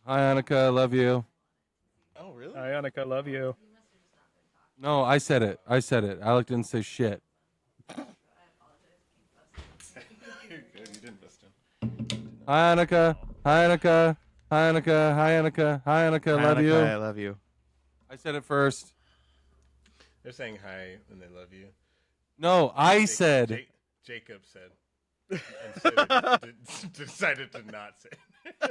Hi, Annika. I love you. Oh, really? Hi, Annika, love you. No, I said it. I said it. Alec didn't say shit. You're good. You didn't listen. Hi, Annika. Hi, Annika. Hi, Annika. Hi, Annika. Hi, Annika. Love Hanukkah, you. I love you. I said it first. They're saying hi and they love you. No, I Jacob, said. Jacob said. And Slater decided to not say.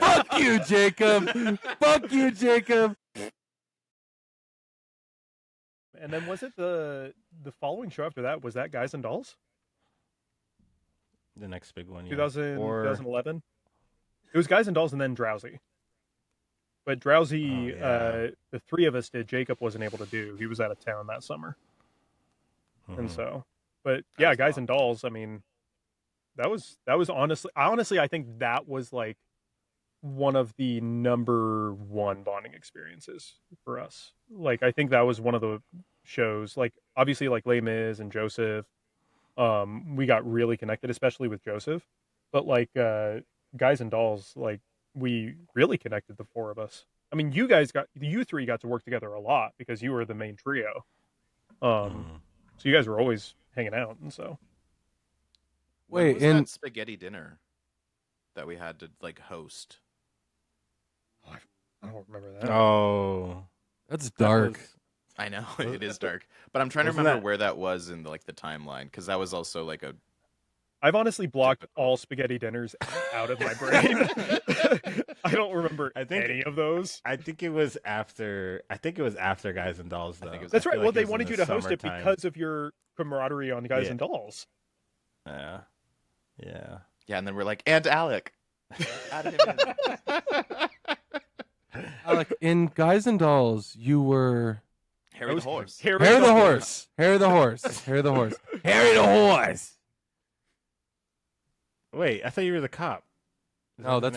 Fuck you, Jacob. Fuck you, Jacob. And then was it the following show after that? Was that Guys and Dolls? The next big one, yeah. 2011? It was Guys and Dolls and then Drowsy. But Drowsy, the three of us did. Jacob wasn't able to do. He was out of town that summer. Mm-hmm. And so, but yeah, Guys and Dolls, I mean, that was honestly, I think that was like one of the number one bonding experiences for us. Like, I think that was one of the shows, like, obviously, like, Les Mis and Joseph, we got really connected, especially with Joseph. But, like, Guys and Dolls, like, we really connected, the four of us. I mean, you three got to work together a lot because you were the main trio. So you guys were always hanging out, and so. When was that spaghetti dinner that we had to like host? I don't remember that. Oh, that's dark. I know it is dark, but I'm trying to remember where that was in the timeline because that was also like a. I've honestly blocked all spaghetti dinners out of my brain. I don't remember any of those. I think it was after. Guys and Dolls, though. That's right. Well, they wanted you to host it because of your camaraderie on Guys and Dolls. Yeah. Yeah. Yeah, and then we're like, and Alec. Alec, in Guys and Dolls, you were Harry the Horse. Harry the Horse. Harry the Horse. Harry the Horse. Harry the Horse. Wait, I thought you were the cop. No, that's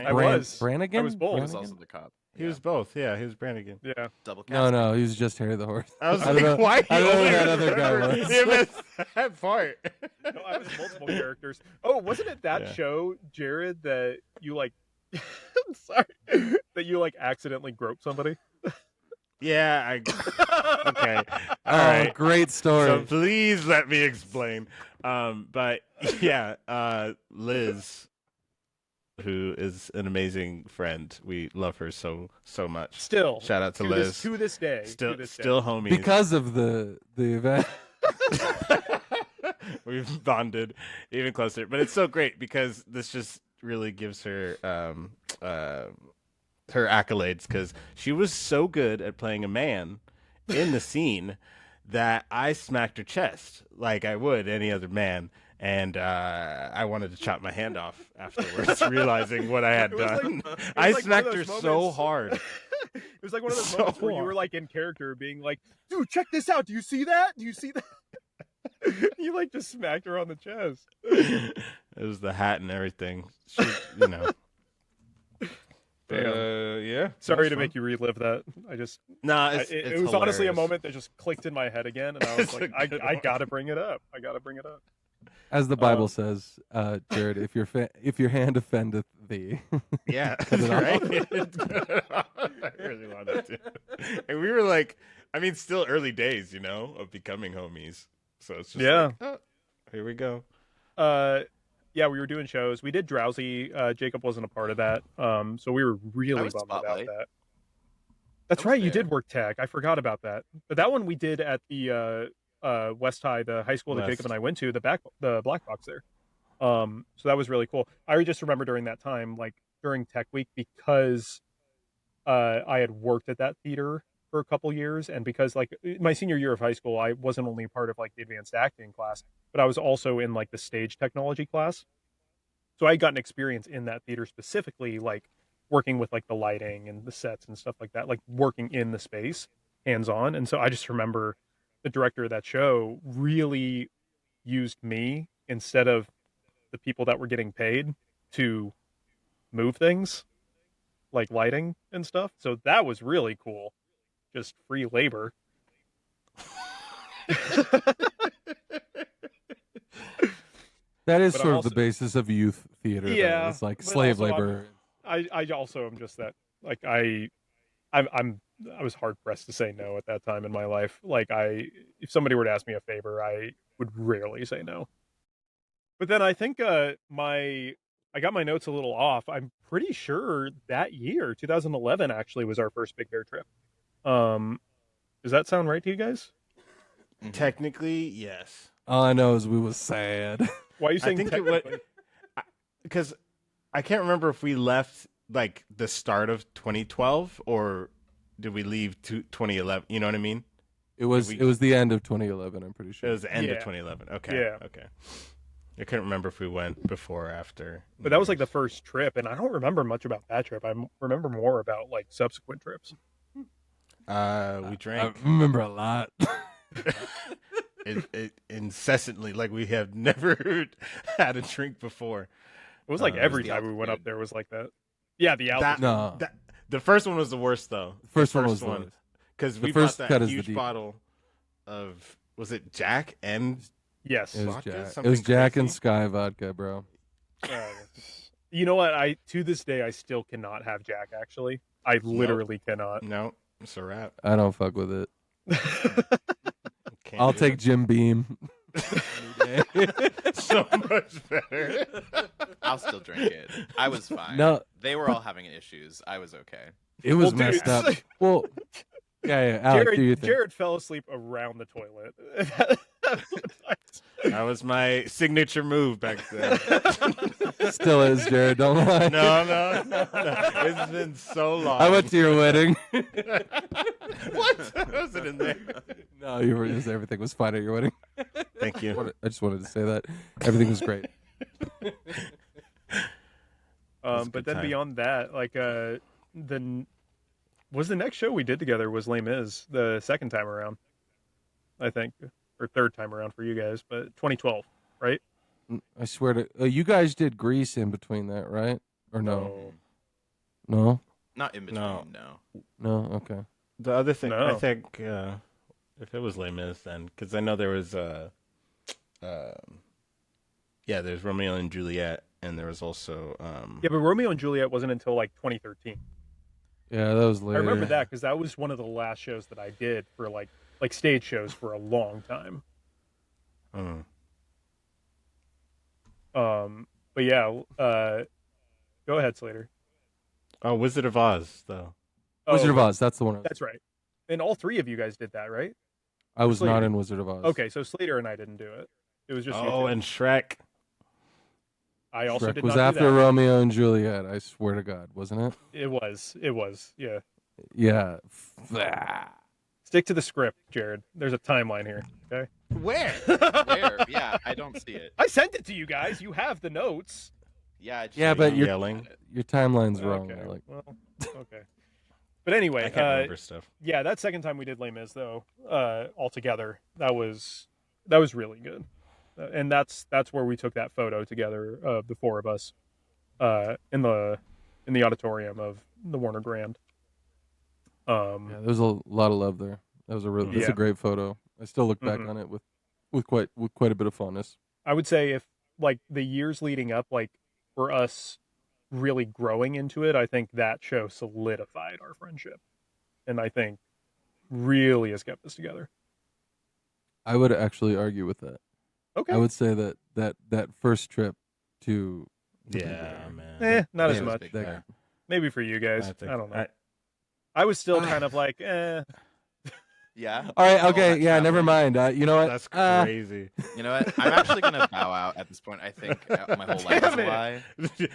Brannigan. I was both. He was also the cop. He was both. Yeah, he was Brannigan. Yeah. Double cast. No, he was just Harry the Horse. I was like, why? I don't know who that other guy was. You missed that part. No, I was multiple characters. Oh, wasn't it that show, Jared, that you like? I'm sorry, that you like accidentally groped somebody? Yeah, okay. All right. Great story. So please let me explain. But yeah, Liz, who is an amazing friend. We love her so much. Still, shout out to Liz. To this day, still homies because of the event. We've bonded even closer, but it's so great because this just really gives her her accolades because she was so good at playing a man in the scene that I smacked her chest like I would any other man. And I wanted to chop my hand off afterwards, realizing what I had done. I smacked her so hard. It was like one of those moments where you were like in character, being like, "Dude, check this out. Do you see that? Do you see that?" You like just smacked her on the chest. It was the hat and everything. She, you know. Yeah. Sorry to make you relive that. I just it was honestly a moment that just clicked in my head again, and I was like, I gotta bring it up. As the Bible says, Jared, if your hand offendeth thee, yeah, that's right. I really wanted to, and we were like, I mean, still early days, of becoming homies. So it's just like, oh, here we go. Yeah, we were doing shows. We did Drowsy. Jacob wasn't a part of that, so we were really bummed about that. That's right. You did work tag. I forgot about that. But that one we did at the West High, the high school that Jacob and I went to, the Black Box there. So that was really cool. I just remember during that time, like during Tech Week, because I had worked at that theater for a couple years, and because like my senior year of high school, I wasn't only part of like the advanced acting class, but I was also in like the stage technology class. So I got an experience in that theater specifically, like working with like the lighting and the sets and stuff like that, like working in the space hands on. And so I just remember the director of that show really used me instead of the people that were getting paid to move things like lighting and stuff. So that was really cool. Just free labor. That is sort of the basis of youth theater. Yeah. It's like slave labor. I also am just that Like I was hard pressed to say no at that time in my life. Like if somebody were to ask me a favor, I would rarely say no. But then I think I got my notes a little off. I'm pretty sure that year, 2011, actually was our first Big Bear trip. Does that sound right to you guys? Technically, yes. All I know is we was sad. Why are you saying technically? Because I can't remember if we left like the start of 2012 or did we leave 2011? You know what I mean? It was the end of 2011. I'm pretty sure it was the end of 2011. Okay, yeah, okay. I couldn't remember if we went before or after. But that was like the first trip, and I don't remember much about that trip. I remember more about like subsequent trips. We drank. I remember a lot. it incessantly, like we have never had a drink before. It was like every time we went up there was like that. Yeah, the altitude. The first one was the worst though. First one was the worst. Because we bought that huge bottle of, was it Jack and yes, it was vodka? Jack. It was Jack and Sky vodka, bro. You know what? To this day I still cannot have Jack. Actually, I literally cannot. No, it's a wrap. I don't fuck with it. I'll take Jim Beam. So much better. I'll still drink it. I was fine. No, they were all having issues. I was okay. It was messed up. Well, yeah. Alec, Jared fell asleep around the toilet. That was my signature move back then. Still is, Jared. Don't lie. No. It's been so long. I went to your wedding. What? I wasn't in there. No, everything was fine at your wedding. Thank you. I just wanted to say that everything was great. But then beyond that, like the next show we did together was Les Mis the second time around, I think, or third time around for you guys, but 2012, right? I swear to you guys did Grease in between that, right? Or no? Not in between. No. Okay. The other thing, I think, if it was Les Mis, then because I know there was there's Romeo and Juliet, and there was also but Romeo and Juliet wasn't until like 2013. Yeah, that was later. I remember that because that was one of the last shows that I did for like stage shows for a long time. But yeah, go ahead, Slater. Oh, Wizard of Oz, though. Wizard of Oz, that's the one. That's right. And all three of you guys did that, right? I was not in Wizard of Oz. Okay, so Slater and I didn't do it. It was just you two. And Shrek. I also Shrek did was not after do that. Romeo and Juliet. I swear to God, wasn't it? It was. Yeah. Yeah. Stick to the script, Jared. There's a timeline here. Okay. Where? Where? Yeah, I don't see it. I sent it to you guys. You have the notes. Yeah. But you're yelling. Your timeline's wrong. Okay. Like... Well, okay. But anyway, I can't remember stuff. Yeah, that second time we did Les Mis though, all together, that was really good, and that's where we took that photo together of the four of us, in the auditorium of the Warner Grand. There's a lot of love there. That was that's a great photo. I still look back on it with quite a bit of fondness. I would say if like the years leading up, like for us really growing into it, I think that show solidified our friendship, and I think really has kept us together. I would actually argue with that. Okay. I would say that first trip to man. Not as much. Maybe for you guys. I don't know. I was still kind of like, Yeah. All right. Okay. Yeah. Never mind. You know what? That's crazy. You know what? I'm actually gonna bow out at this point. I think my whole life is a lie.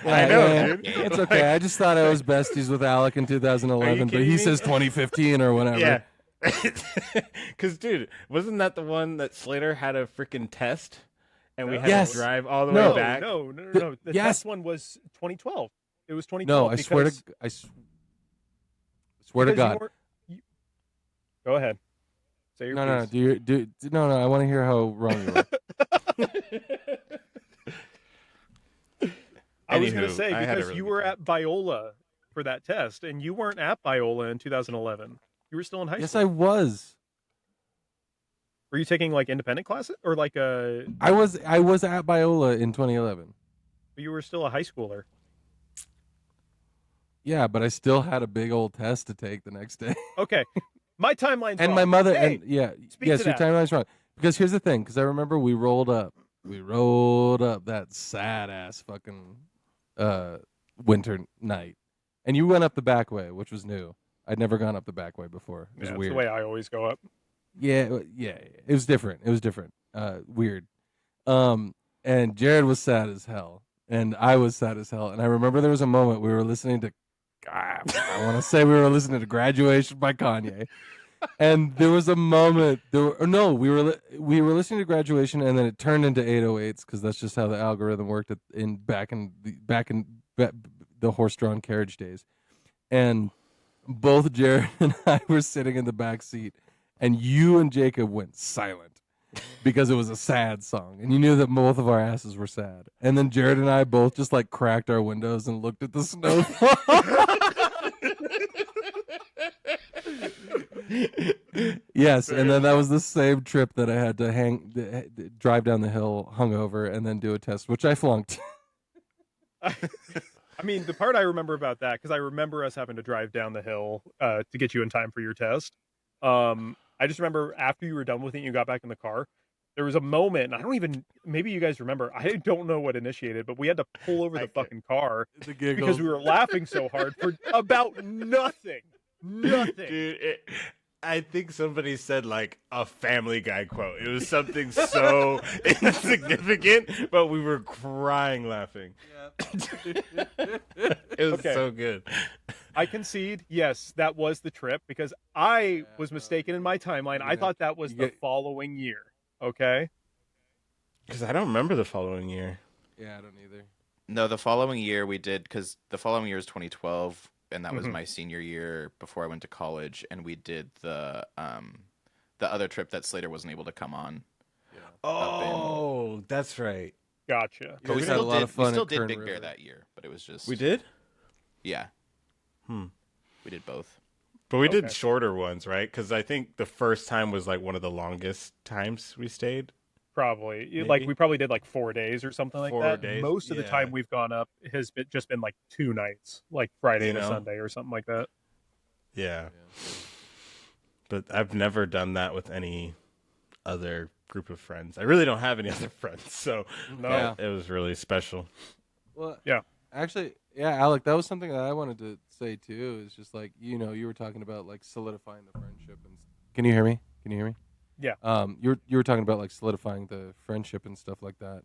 I know, dude. It's okay. I just thought I was besties with Alec in 2011, but he says 2015 or whatever. Yeah. Because, dude, wasn't that the one that Slater had a freaking test, and we had to drive all the way back? No. The test one was 2012. It was 2012. No, I swear to God. Go ahead. Say your piece. No. I want to hear how wrong you are. I was going to say, because you were at Viola for that test, and you weren't at Viola in 2011. You were still in high school. Yes, I was. Were you taking like independent classes or like a? I was at Viola in 2011. But you were still a high schooler. Yeah, but I still had a big old test to take the next day. Okay, my timeline's and wrong. my mother, Hey, and yeah, speak yes, to your that. timeline's wrong. Because here's the thing. Because I remember we rolled up that sad ass fucking winter night, and you went up the back way, which was new. I'd never gone up the back way before. It was It's weird. the way I always go up. Yeah, it was different. It was different. Weird. And Jared was sad as hell, and I was sad as hell. And I remember there was a moment we were listening to, I want to say we were listening to "Graduation" by Kanye, and there was a moment. We were listening to "Graduation," and then it turned into 808s because that's just how the algorithm worked back in the horse-drawn carriage days. And both Jared and I were sitting in the back seat, and you and Jacob went silent because it was a sad song, and you knew that both of our asses were sad. And then Jared and I both just like cracked our windows and looked at the snowfall. Yes, and then that was the same trip that I had to drive down the hill hungover and then do a test, which I flunked. I mean, the part I remember about that, because I remember us having to drive down the hill to get you in time for your test. I just remember after you were done with it and you got back in the car, there was a moment, and maybe you guys remember, I don't know what initiated, but we had to pull over the fucking car because we were laughing so hard for about nothing. Nothing. Dude, I think somebody said like a Family Guy quote. It was something so insignificant, but we were crying laughing. It was so good. I concede, yes, that was the trip because I was mistaken in my timeline. I thought that was the following year. Okay? Because I don't remember the following year. Yeah, I don't either. No, the following year we did, because the following year is 2012, and that was my senior year before I went to college, and we did the other trip that Slater wasn't able to come on. Yeah. Oh, that's right. Gotcha. But we had a lot of fun. We still did Big Bear that year, but it was just we did. Yeah. We did both. But we did shorter ones, right? Because I think the first time was like one of the longest times we stayed. Probably. Maybe. Like we probably did like 4 days or something like 4 that. days? Most of the time we've gone up has just been like 2 nights, like Friday and a Sunday or something like that. Yeah. But I've never done that with any other group of friends. I really don't have any other friends, so it was really special. Well, yeah. Actually, Alec, that was something that I wanted to say too. Is just like, you were talking about like solidifying the friendship. And can you hear me? Yeah. You were talking about like solidifying the friendship and stuff like that,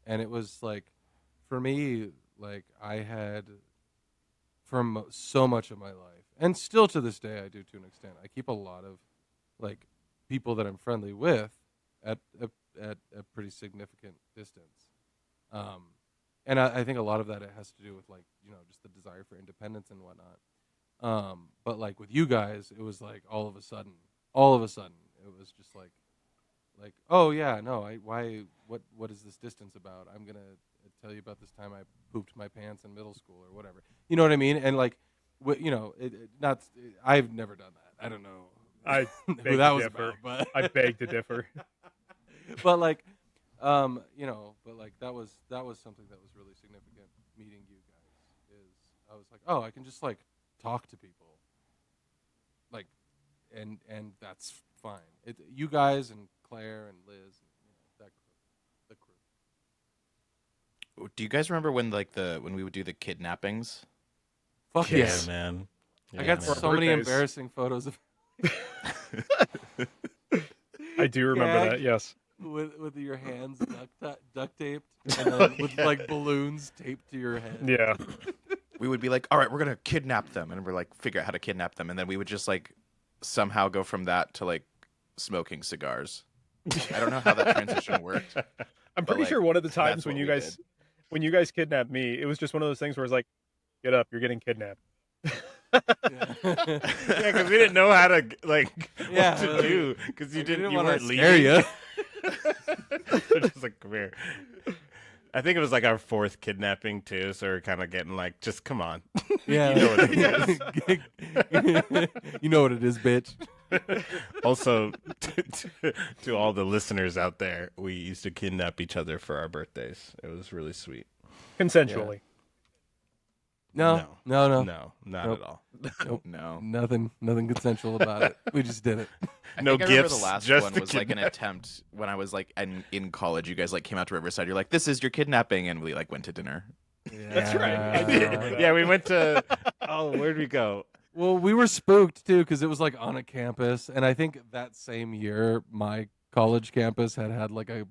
and it was like, for me, like I had, from so much of my life, and still to this day I do to an extent. I keep a lot of, like, people that I'm friendly with at a pretty significant distance. And I think a lot of that it has to do with like, just the desire for independence and whatnot. But like with you guys, it was like all of a sudden, it was just like, oh yeah, no, what is this distance about? I'm gonna tell you about this time I pooped my pants in middle school or whatever. You know what I mean? And like, I've never done that. I don't know. I who that was about, but I beg to differ. But like, but like that was something that was really significant. Meeting you guys I was like, oh, I can just like talk to people, like, and that's fine. You guys and Claire and Liz, and the crew. Do you guys remember when when we would do the kidnappings? Fuck yes, man. I got so many embarrassing photos of. I do remember that. Yes. With your hands duct taped, and then with like balloons taped to your head. Yeah. We would be like, all right, we're gonna kidnap them, and we're like, figure out how to kidnap them, and then we would just like somehow go from that to like smoking cigars. I don't know how that transition worked. I'm pretty sure one of the times when you guys kidnapped me, it was just one of those things where it's like, get up, you're getting kidnapped. Yeah, because we didn't know how to what to do, because you weren't leaving. They're just like, come here. I think it was like our 4th kidnapping too, so we're kind of getting like, just come on. Yeah, you know what it is. You know what it is, bitch. Also, to all the listeners out there, we used to kidnap each other for our birthdays. It was really sweet. Consensually. No, not Nope. at all. Nope. No. nothing consensual about it. We just did it. No I remember gifts. the last just one the was like an kidnap- attempt when I was like in college. You guys like came out to Riverside. You're like, this is your kidnapping, and we like went to dinner. That's right. I do remember that. Yeah, we went to. Oh, where'd we go? Well, we were spooked too because it was like on a campus, and I think that same year my college campus had like a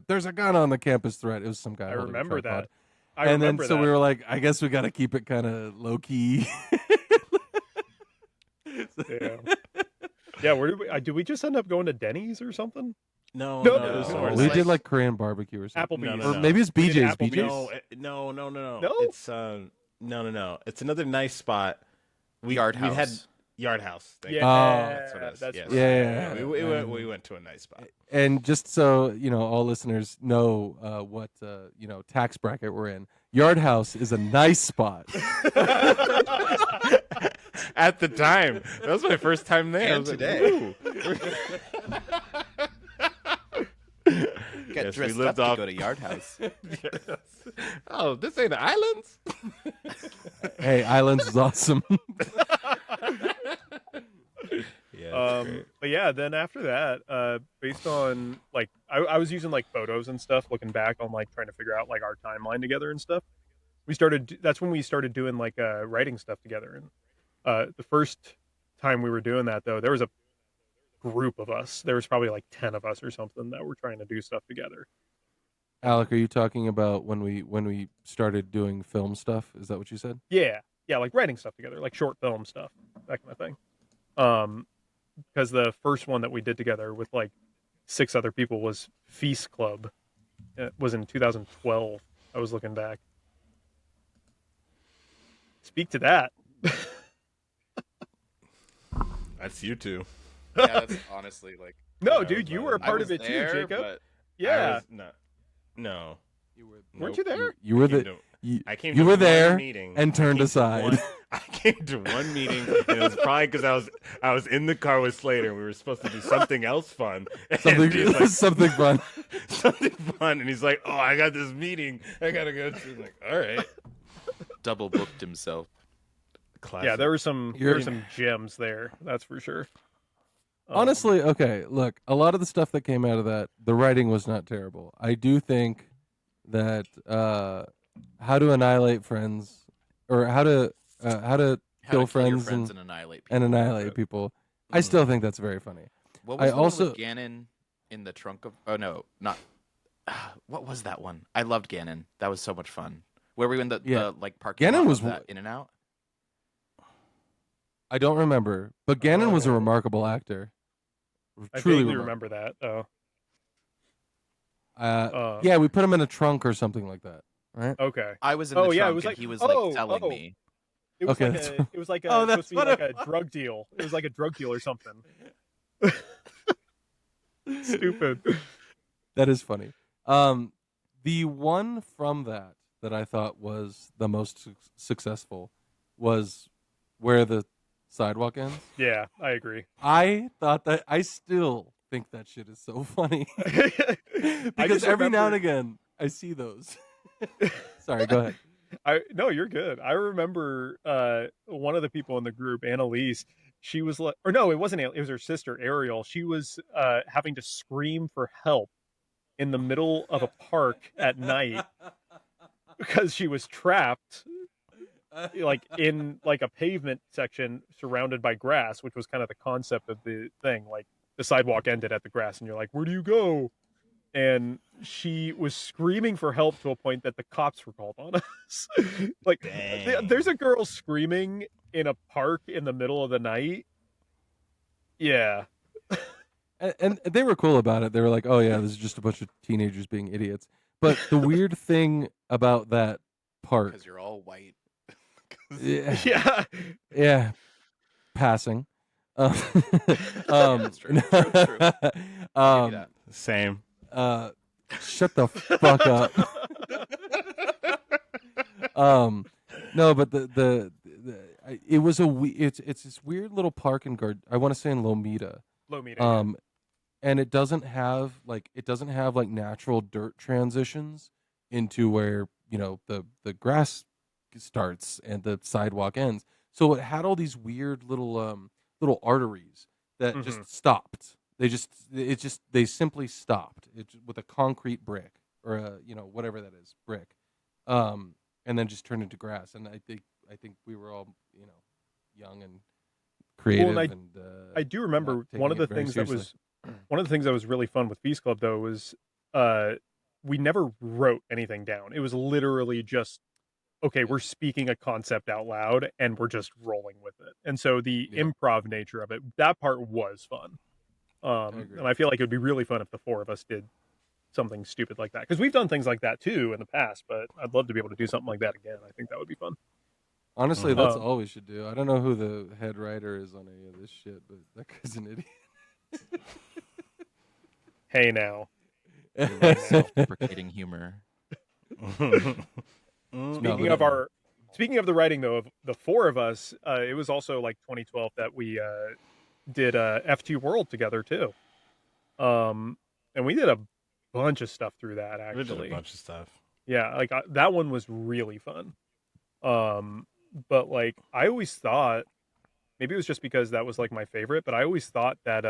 there's a gun on the campus threat. It was some guy. I holding a remember tripod. that. I And remember then so that. we were like, I guess we got to keep it kind of low key. Yeah. Yeah, where did we just end up going to Denny's or something? No, No, no, it was no, somewhere we else. did like Korean barbecue or something. Applebee's. No, Or no. maybe it's We did BJ's. Applebee's. BJ's. No, no. No? It's no. It's another nice spot. Yard We had House. Yard House. Thank you. Yeah, That's what it is. that's yes. right. Yeah. We went to a nice spot. And just so all listeners know what tax bracket we're in, Yard House is a nice spot. At the time, that was my first time there. I And was like, today. "Ooh." Get Yes, we dressed lived up off- to go to Yard House. Yes. Oh, this ain't the islands. Hey, Islands is awesome. Yeah. But yeah, then after that, based on like I was using like photos and stuff, looking back on like trying to figure out like our timeline together and stuff. That's when we started doing like writing stuff together. And the first time we were doing that though, there was a group of us. There was probably like 10 of us or something that were trying to do stuff together. Alec, are you talking about when we started doing film stuff? Is that what you said? Yeah, like writing stuff together, like short film stuff, that kind of thing. Because the first one that we did together with like 6 other people was Feast Club. It was in 2012. I was looking back. Speak to that. That's you two. Yeah, that's honestly like. No, Yeah, dude, you were a I part was of it there, too, Jacob. but Yeah. No. Weren't you there? You were I came the to- you, I came you to were one there meeting. and turned I came to aside. I came to one meeting, and it was probably because I was in the car with Slater, and we were supposed to do something else fun. And he's like, something fun. something fun, and he's like, "Oh, I got this meeting. I gotta go to." I'm like, all right. double booked himself. Classic. Yeah, there were some You're- gems there. That's for sure. Honestly, okay, look, a lot of the stuff that came out of that, the writing was not terrible. I do think that How to Annihilate Friends, or How to How Kill to kill your Friends friends and annihilate people. and Annihilate People, I still think that's very funny. What I was the one also- with Gannon in the trunk of? Oh no, not. What was that one? I loved Gannon. That was so much fun. Where we were in the like parking Gannon lot was of that In and Out. I don't remember, but Gannon was a Oh. remarkable actor. I Truly vaguely remarkable. remember that. Oh, Yeah, we put him in a trunk or something like that, right? okay. I was in Oh, the yeah, it trunk was and like- he was oh, like telling oh. me. It was Okay, like that's- it was like Oh, supposed that's to be like what a drug deal. It was like a drug deal or something. Stupid. That is funny. The one from that I thought was the most successful was where the sidewalk ends. Yeah, I agree. I thought that I still think that shit is so funny I because just every now and remember- again I see those. Sorry, go ahead. No, you're good. I remember one of the people in the group, Annalise. She was like, or no, it wasn't. It was her sister, Ariel. She was having to scream for help in the middle of a park at night because she was trapped, like in like a pavement section surrounded by grass, which was kind of the concept of the thing. Like the sidewalk ended at the grass, and you're like, "Where do you go?" And she was screaming for help to a point that the cops were called on us. Like, Dang. there's a girl screaming in a park in the middle of the night. Yeah. And they were cool about it. They were like, "Oh yeah, this is just a bunch of teenagers being idiots." But the weird thing about that part, Because you're all white. yeah, Yeah. yeah, passing. That's true. True. I'll give you that. Same. Shut the fuck up. No, but it was it's this weird little park in I want to say in Lomita. Lomita. And it doesn't have like natural dirt transitions into where the grass starts and the sidewalk ends. So it had all these weird little arteries that just stopped. They simply stopped. With a concrete brick or whatever that is, brick, and then just turned into grass. And I think we were all young and creative. Well, and I do remember one of the things that was really fun with Feast Club though was we never wrote anything down. It was literally just, okay, we're speaking a concept out loud and we're just rolling with it. And so the improv nature of it, that part was fun. And I feel like it would be really fun if the four of us did something stupid like that. Because we've done things like that too in the past, but I'd love to be able to do something like that again. I think that would be fun. Honestly, that's all we should do. I don't know who the head writer is on any of this shit, but that guy's an idiot. Hey now. Self-deprecating humor. Speaking of the writing though, of the four of us, it was also like 2012 that we did FT World together too. And we did a bunch of stuff through that actually. We did a bunch of stuff. Yeah, like that one was really fun. But like I always thought, maybe it was just because that was like my favorite, but I always thought that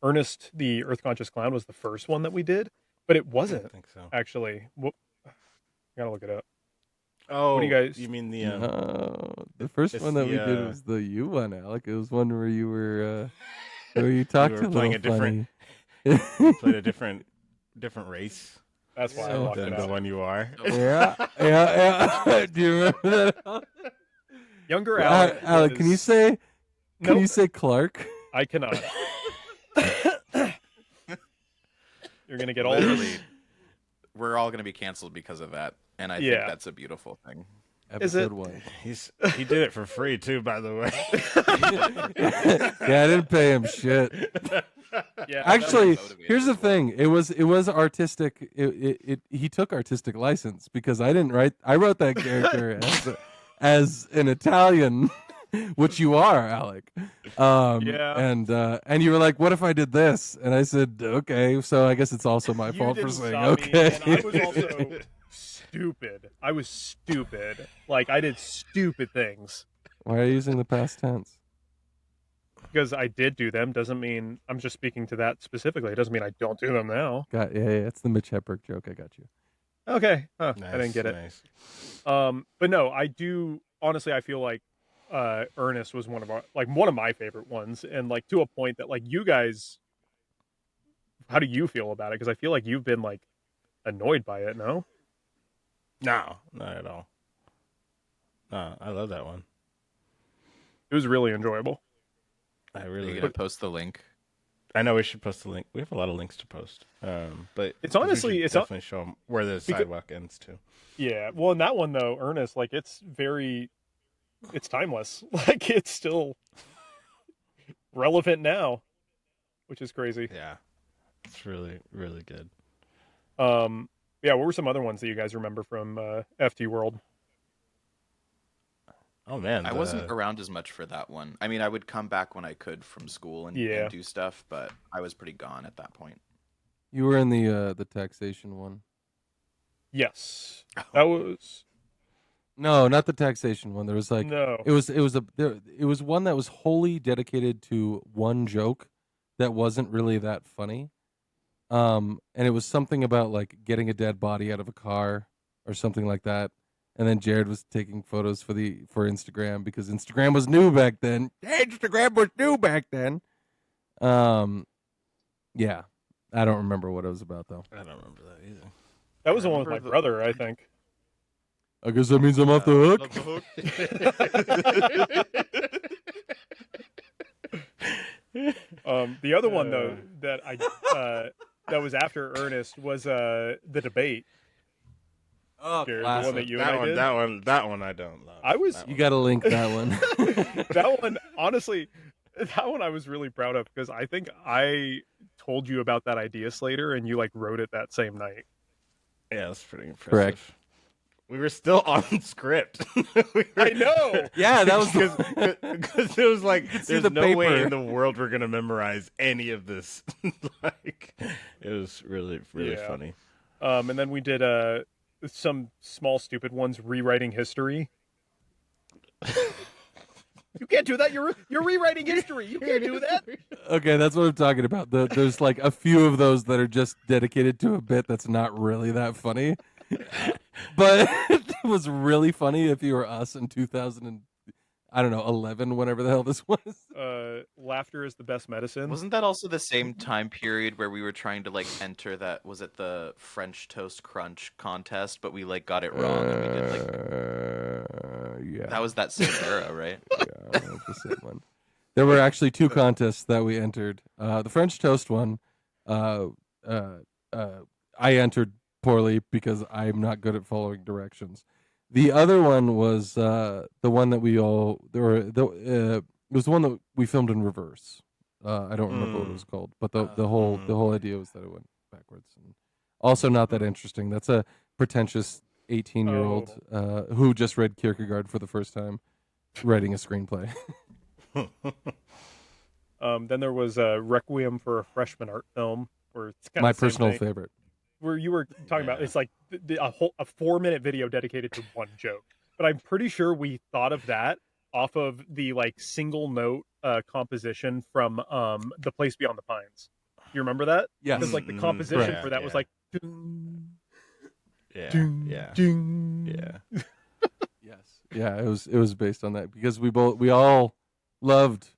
Ernest the Earth Conscious Clown was the first one that we did, but it wasn't. I think so. Actually. I gotta look it up. Oh, what do you guys? You mean the first one that we did was the you one, Alec. It was one where you were where you talked you were playing a different. You played a different race. That's why I locked it than out. the one you are. Yeah. Do you remember that? Younger Alec. Alec, can you say? Can you say Clark? I cannot. You're gonna get all Literally, we're all gonna be canceled because of that, and I think that's a beautiful thing. Episode 1. He did it for free too, by the way. Yeah, I didn't pay him shit. Yeah. Actually, here's the thing. It was artistic. He took artistic license because I didn't write. I wrote that character as an Italian, which you are, Alec. And you were like, "What if I did this?" And I said, "Okay." So I guess it's also my fault for saying okay. And I was also stupid. I was stupid. Like I did stupid things. Why are you using the past tense? Because I did do them doesn't mean I'm just speaking to that specifically. It doesn't mean I don't do them now. Yeah, it's the Mitch Hedberg joke. I got you. Okay. Nice, I didn't get it. Nice. But no, I do honestly I feel like Ernest was one of my favorite ones, and like to a point that like you guys, how do you feel about it? Because I feel like you've been like annoyed by it. No, not at all. No, I love that one. It was really enjoyable. I really. Are you gonna post the link? I know we should post the link. We have a lot of links to post, but it's honestly definitely show them where the sidewalk ends too. Yeah, well, in that one though, Ernest, like it's timeless. Like it's still relevant now, which is crazy. Yeah, it's really, really good. Yeah. What were some other ones that you guys remember from FT World? Oh man, I wasn't around as much for that one. I mean, I would come back when I could from school and do stuff, but I was pretty gone at that point. You were in the taxation one. Yes, that was. No, not the taxation one. There was like it was one that was wholly dedicated to one joke that wasn't really that funny. And it was something about like getting a dead body out of a car or something like that. And then Jared was taking photos for Instagram because Instagram was new back then. Instagram was new back then. Yeah. I don't remember what it was about though. I don't remember that either. That was the one with my brother, I think. I guess that means I'm off the hook. The other one though that I that was after Ernest was the debate. Oh, Jared, the one that you and I did. That one I don't love. You got to link that one. That one, honestly, that one I was really proud of because I think I told you about that idea, Slater, and you like wrote it that same night. Yeah, that's pretty impressive. Correct. We were still on script. I know. Yeah, that was because it was like there's no paper. way in the world we're gonna memorize any of this. Like it was really funny. And then we did some small stupid ones rewriting history. You can't do that. You're rewriting history. You can't do that. Okay, that's what I'm talking about. There's like a few of those that are just dedicated to a bit that's not really that funny, but it was really funny if you were us in 11, whenever the hell this was. Laughter is the best medicine. Wasn't that also the same time period where we were trying to like enter that? Was it the French toast crunch contest? But we like got it wrong, and we did like Yeah, that was that same era, right? Yeah, that was the same one. There were actually two contests that we entered. The French toast one, I entered poorly because I'm not good at following directions. The other one was the one that we all it was the one that we filmed in reverse. I don't remember what it was called, but the whole idea was that it went backwards. And also not that interesting. That's a pretentious 18-year-old who just read Kierkegaard for the first time, writing a screenplay. Then there was Requiem for a Freshman art film, where it's kind My of the same personal thing, favorite. where you were talking about it's like a 4-minute video dedicated to one joke. But I'm pretty sure we thought of that off of the like single note composition from The Place Beyond the Pines. You remember that? Yes. Because like the composition Right, for that yeah. was like Yeah. ding, Yeah. ding. Yeah. Yes. Yeah, it was based on that because we all loved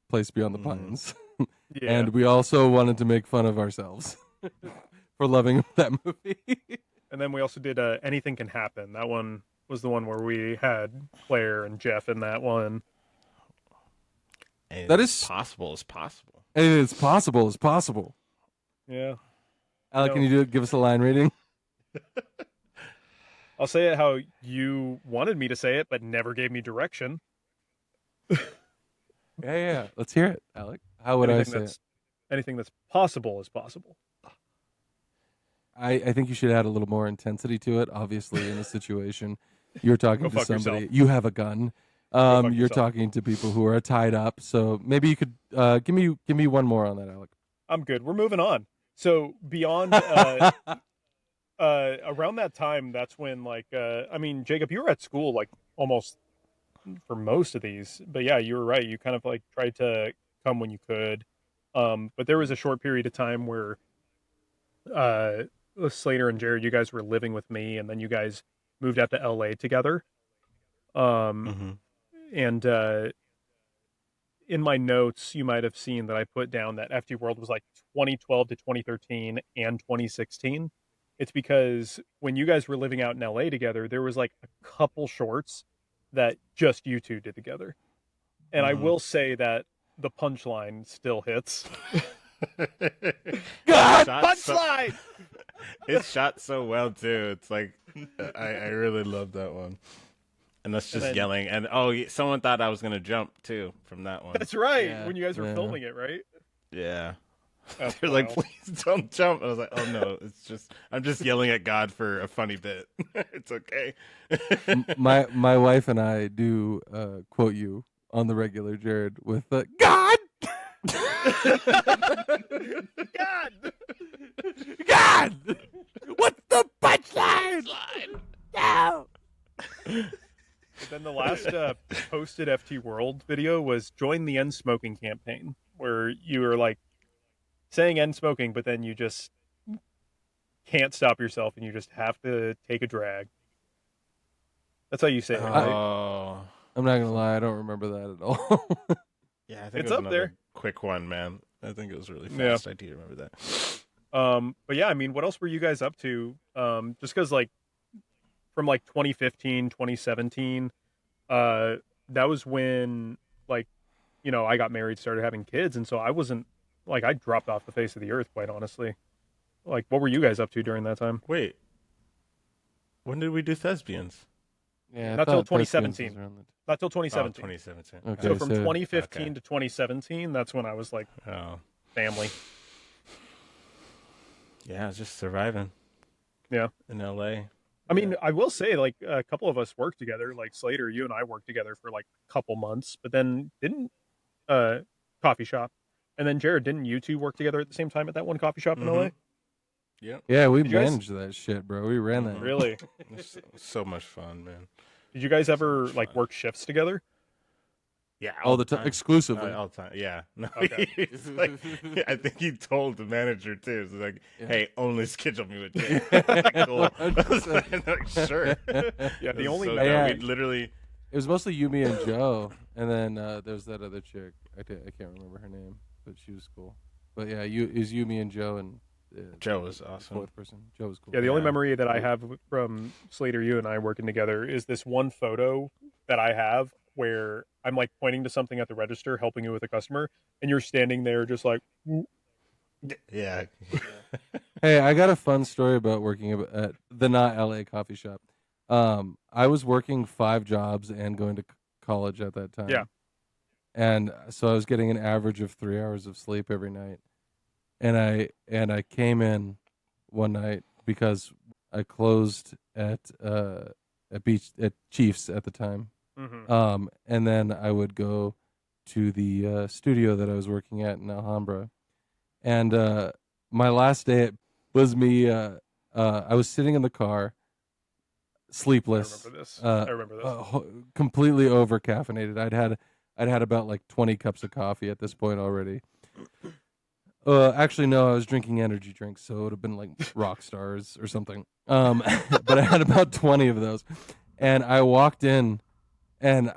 Place Beyond the Pines. Yeah. And we also wanted to make fun of ourselves for loving that movie. And then we also did Anything Can Happen. That one was the one where we had Claire and Jeff in that one. And That it's is- possible. It's possible. And it's possible. It's possible. Yeah. Alec, No. can you give us a line reading? I'll say it how you wanted me to say it, but never gave me direction. Yeah. Let's hear it, Alec. How would I say it? Anything that's possible is possible. I think you should add a little more intensity to it. Obviously, in a situation, you're talking Go to fuck somebody. yourself. You have a gun. fuck You're yourself. talking to people who are tied up. So maybe you could give me one more on that, Alec. I'm good. We're moving on. So beyond around that time, that's when Jacob, you were at school like almost for most of these. But yeah, you were right. You kind of like tried to come when you could. But there was a short period of time where Slater and Jared, you guys were living with me, and then you guys moved out to LA together. And in my notes, you might have seen that I put down that FT World was like 2012 to 2013 and 2016. It's because when you guys were living out in LA together, there was like a couple shorts that just you two did together. And I will say that the punchline still hits. God, Punchline! It's shot so well too. It's like I really love that one. And that's just then- yelling. And someone thought I was gonna jump too from that one. That's right. Yeah, When you guys were yeah. filming it, right? Yeah. That's They're like, wild. please don't jump. I was like, oh no, I'm just yelling at God for a funny bit. It's okay. my wife and I do quote you on the regular, Jared, with God. God! God, what's the punchline? No. But then the last posted FT World video was join the end smoking campaign, where you were like saying end smoking, but then you just can't stop yourself and you just have to take a drag. That's how you say it, right? Oh. I'm not gonna lie, I don't remember that at all. Yeah, I think It's it was up another there. quick one, man. I think it was really Yeah. fast. I do remember that. But yeah, I mean, what else were you guys up to? Just because like from like 2015, 2017, that was when like, I got married, started having kids. And so I wasn't like, I dropped off the face of the earth, quite honestly. Like, what were you guys up to during that time? Wait. When did we do Thespians? Yeah, I Not till thought Thespians 2017. was around the- Not till Oh, 2017. 2017. Okay. So from so- 2015 okay. to 2017, that's when I was like Oh. family. Yeah, I was just surviving. Yeah. In LA. I mean, I will say, like, a couple of us worked together. Like, Slater, you and I worked together for, like, a couple months. But then didn't coffee shop. And then, Jared, didn't you two work together at the same time at that one coffee shop in LA? Yep. Yeah, we Did you guys- managed that shit, bro. We ran that. Really? It's so much fun, man. Did you guys ever much like fun. work shifts together? Yeah, All the time, exclusively. All the time. Yeah. No, Okay. he's like, I think he told the manager too. It's like, hey, only schedule me with Jay. Cool. I was like, sure. Yeah, the only Yeah. we literally. It was mostly you, me, and Joe, and then there's that other chick. I can't remember her name, but she was cool. But yeah, it was you, me, and Joe, and Joe was awesome. Fourth person, Joe was cool. Yeah, the only Yeah. memory that I have from Slater, you and I working together is this one photo that I have where I'm like pointing to something at the register, helping you with a customer, and you're standing there just like, Yeah. Hey, I got a fun story about working at the not LA coffee shop. I was working 5 jobs and going to college at that time. Yeah. And so I was getting an average of 3 hours of sleep every night. And I came in one night because I closed at Chiefs at the time. mm-hmm. And then I would go to the studio that I was working at in Alhambra. And my last day was me. I was sitting in the car, sleepless. I remember this. Completely over caffeinated. I'd had about like 20 cups of coffee at this point already. Actually, no, I was drinking energy drinks, so it would have been like rock stars or something. But I had about 20 of those, and I walked in, and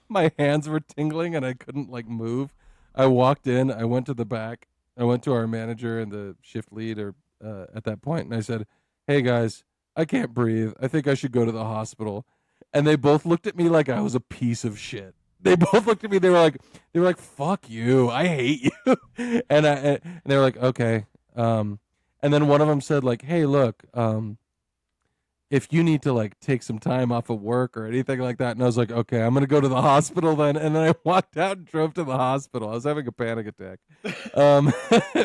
my hands were tingling, and I couldn't like move. I walked in, I went to the back, I went to our manager and the shift lead at that point, and I said, "Hey guys, I can't breathe. I think I should go to the hospital." And they both looked at me like I was a piece of shit. They both looked at me. They were like, "Fuck you! I hate you." And they were like, "Okay." And then one of them said, like, "Hey, look, if you need to like take some time off of work or anything like that," and I was like, "Okay, I'm gonna go to the hospital then." And then I walked out and drove to the hospital. I was having a panic attack.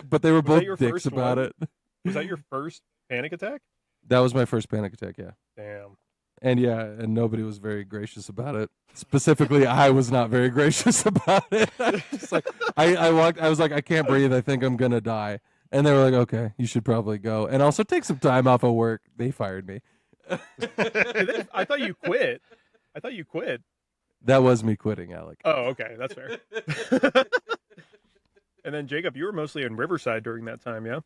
But they were both your dicks first about one? it. Was that your first panic attack? That was my first panic attack. Yeah. Damn. And nobody was very gracious about it. Specifically, I was not very gracious about it. Just like I was like, "I can't breathe. I think I'm gonna die." And they were like, "Okay, you should probably go, and also take some time off of work." They fired me. I thought you quit. That was me quitting, Alec. Oh, okay, that's fair. And then Jacob, you were mostly in Riverside during that time, yeah?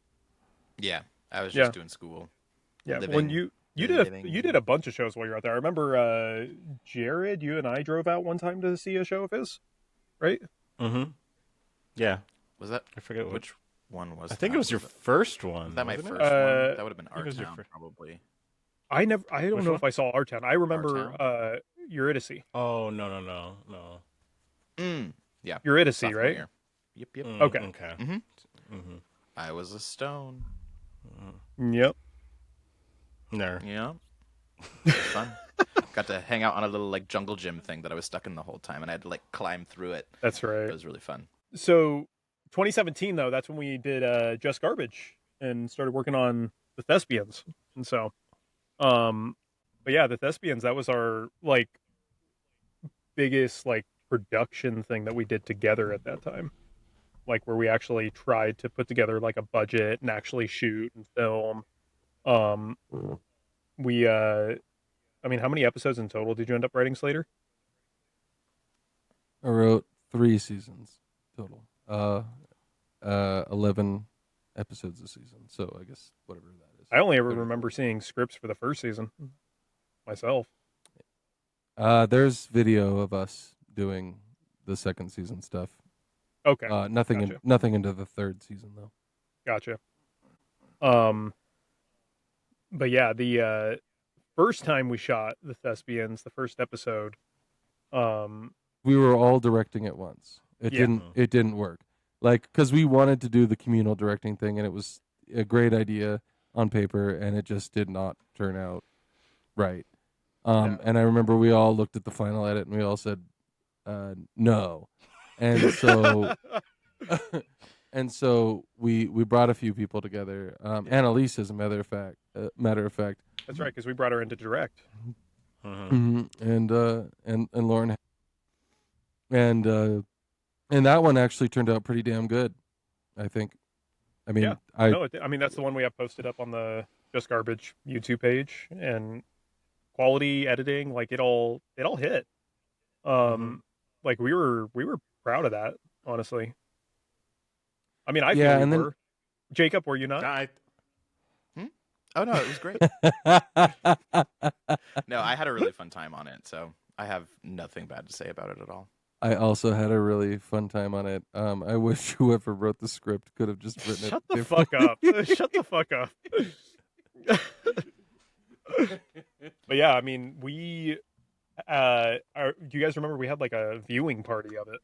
Yeah, I was Yeah. just doing school. Yeah. Living- When you living- did a bunch of shows while you were out there. I remember Jared, you and I drove out one time to see a show of his, right? Mm-hmm. Yeah. Was that I forget which one was? I think that? it was your first one. Was that my wasn't first it? one? That would have been I think it was your Artown, fir- probably. I don't Which know one? if I saw Our Town. I remember Our Eurydice. Oh no. Yeah. Eurydice, sophomore right? year. Yep. Okay. Okay. Mhm. Mm-hmm. I was a stone. Yep. No. Yeah. It was fun. Got to hang out on a little like jungle gym thing that I was stuck in the whole time, and I had to like climb through it. That's right. It was really fun. So 2017 though, that's when we did Just Garbage and started working on the Thespians. And so but yeah, the Thespians, that was our like biggest like production thing that we did together at that time. Like where we actually tried to put together like a budget and actually shoot and film. We I mean, how many episodes in total did you end up writing, Slater? I wrote 3 seasons total. 11 episodes a season. So I guess whatever that is. I only ever remember seeing scripts for the first season myself. There's video of us doing the second season stuff. Okay. Nothing gotcha. nothing into the third season though. Gotcha. But yeah, the first time we shot the Thespians, the first episode, We were all directing at once. It Yeah. didn't work. Like, because we wanted to do the communal directing thing, and it was a great idea on paper, and it just did not turn out right. No. And I remember we all looked at the final edit, and we all said, no. And so, and so we brought a few people together. Annalise, as a matter of fact, That's right, because we brought her in to direct. Mm-hmm. and Lauren, and that one actually turned out pretty damn good, I think. I mean, Yeah. I mean that's the one we have posted up on the Just Garbage YouTube page, and quality editing, like it all hit. Like we were proud of that, honestly. I mean, I feel we were. Jacob, were you not? Oh no, it was great. No, I had a really fun time on it, so I have nothing bad to say about it at all. I also had a really fun time on it. I wish whoever wrote the script could have just written Shut it. the fuck up! Shut the fuck up! But yeah, I mean, do you guys remember we had like a viewing party of it,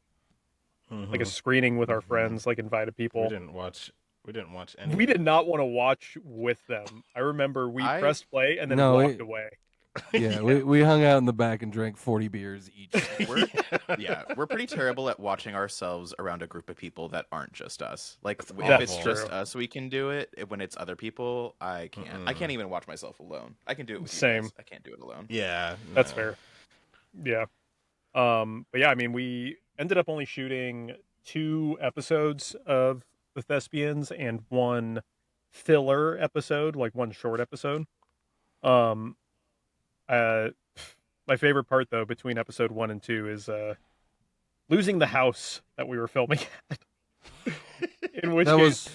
like a screening with our friends, like invited people. We didn't watch any. We did not want to watch with them. I remember we pressed play and then walked away. Yeah, we hung out in the back and drank 40 beers each. We're pretty terrible at watching ourselves around a group of people that aren't just us. Like if it's just us, we can do it. When it's other people, I can't. I can't even watch myself alone. I can do it with you guys. I can't do it alone. Yeah, that's fair. Yeah, but yeah, I mean, we ended up only shooting 2 episodes of The Thespians and 1 filler episode, like 1 short episode. My favorite part though between episode 1 and 2 is losing the house that we were filming at. In which case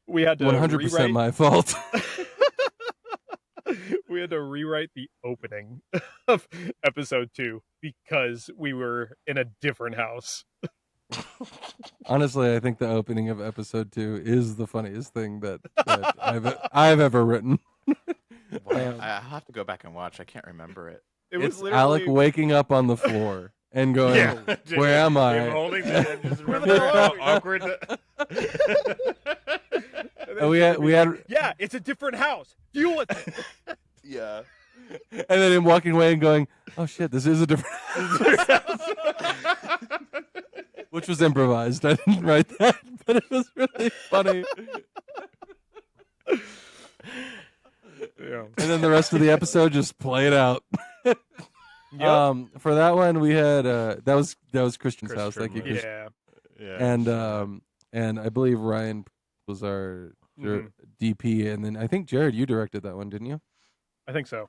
we had to 100% my fault. We had to rewrite the opening of episode 2 because we were in a different house. Honestly, I think the opening of episode 2 is the funniest thing that I've ever written. I have to go back and watch. I can't remember it. It's Alec waking up on the floor and going, "Where am I?" Him holding the head. Just remember how awkward. We had. Yeah, it's a different house. Deal with it. Yeah. And then him walking away and going, "Oh shit, this is a different house." Which was improvised. I didn't write that, but it was really funny. Yeah. And then the rest of the episode just play it out. For that one we had that was Christian's house. Thank you, Christian. Yeah. And I believe Ryan was our DP, and then I think Jared, you directed that one, didn't you? I think so.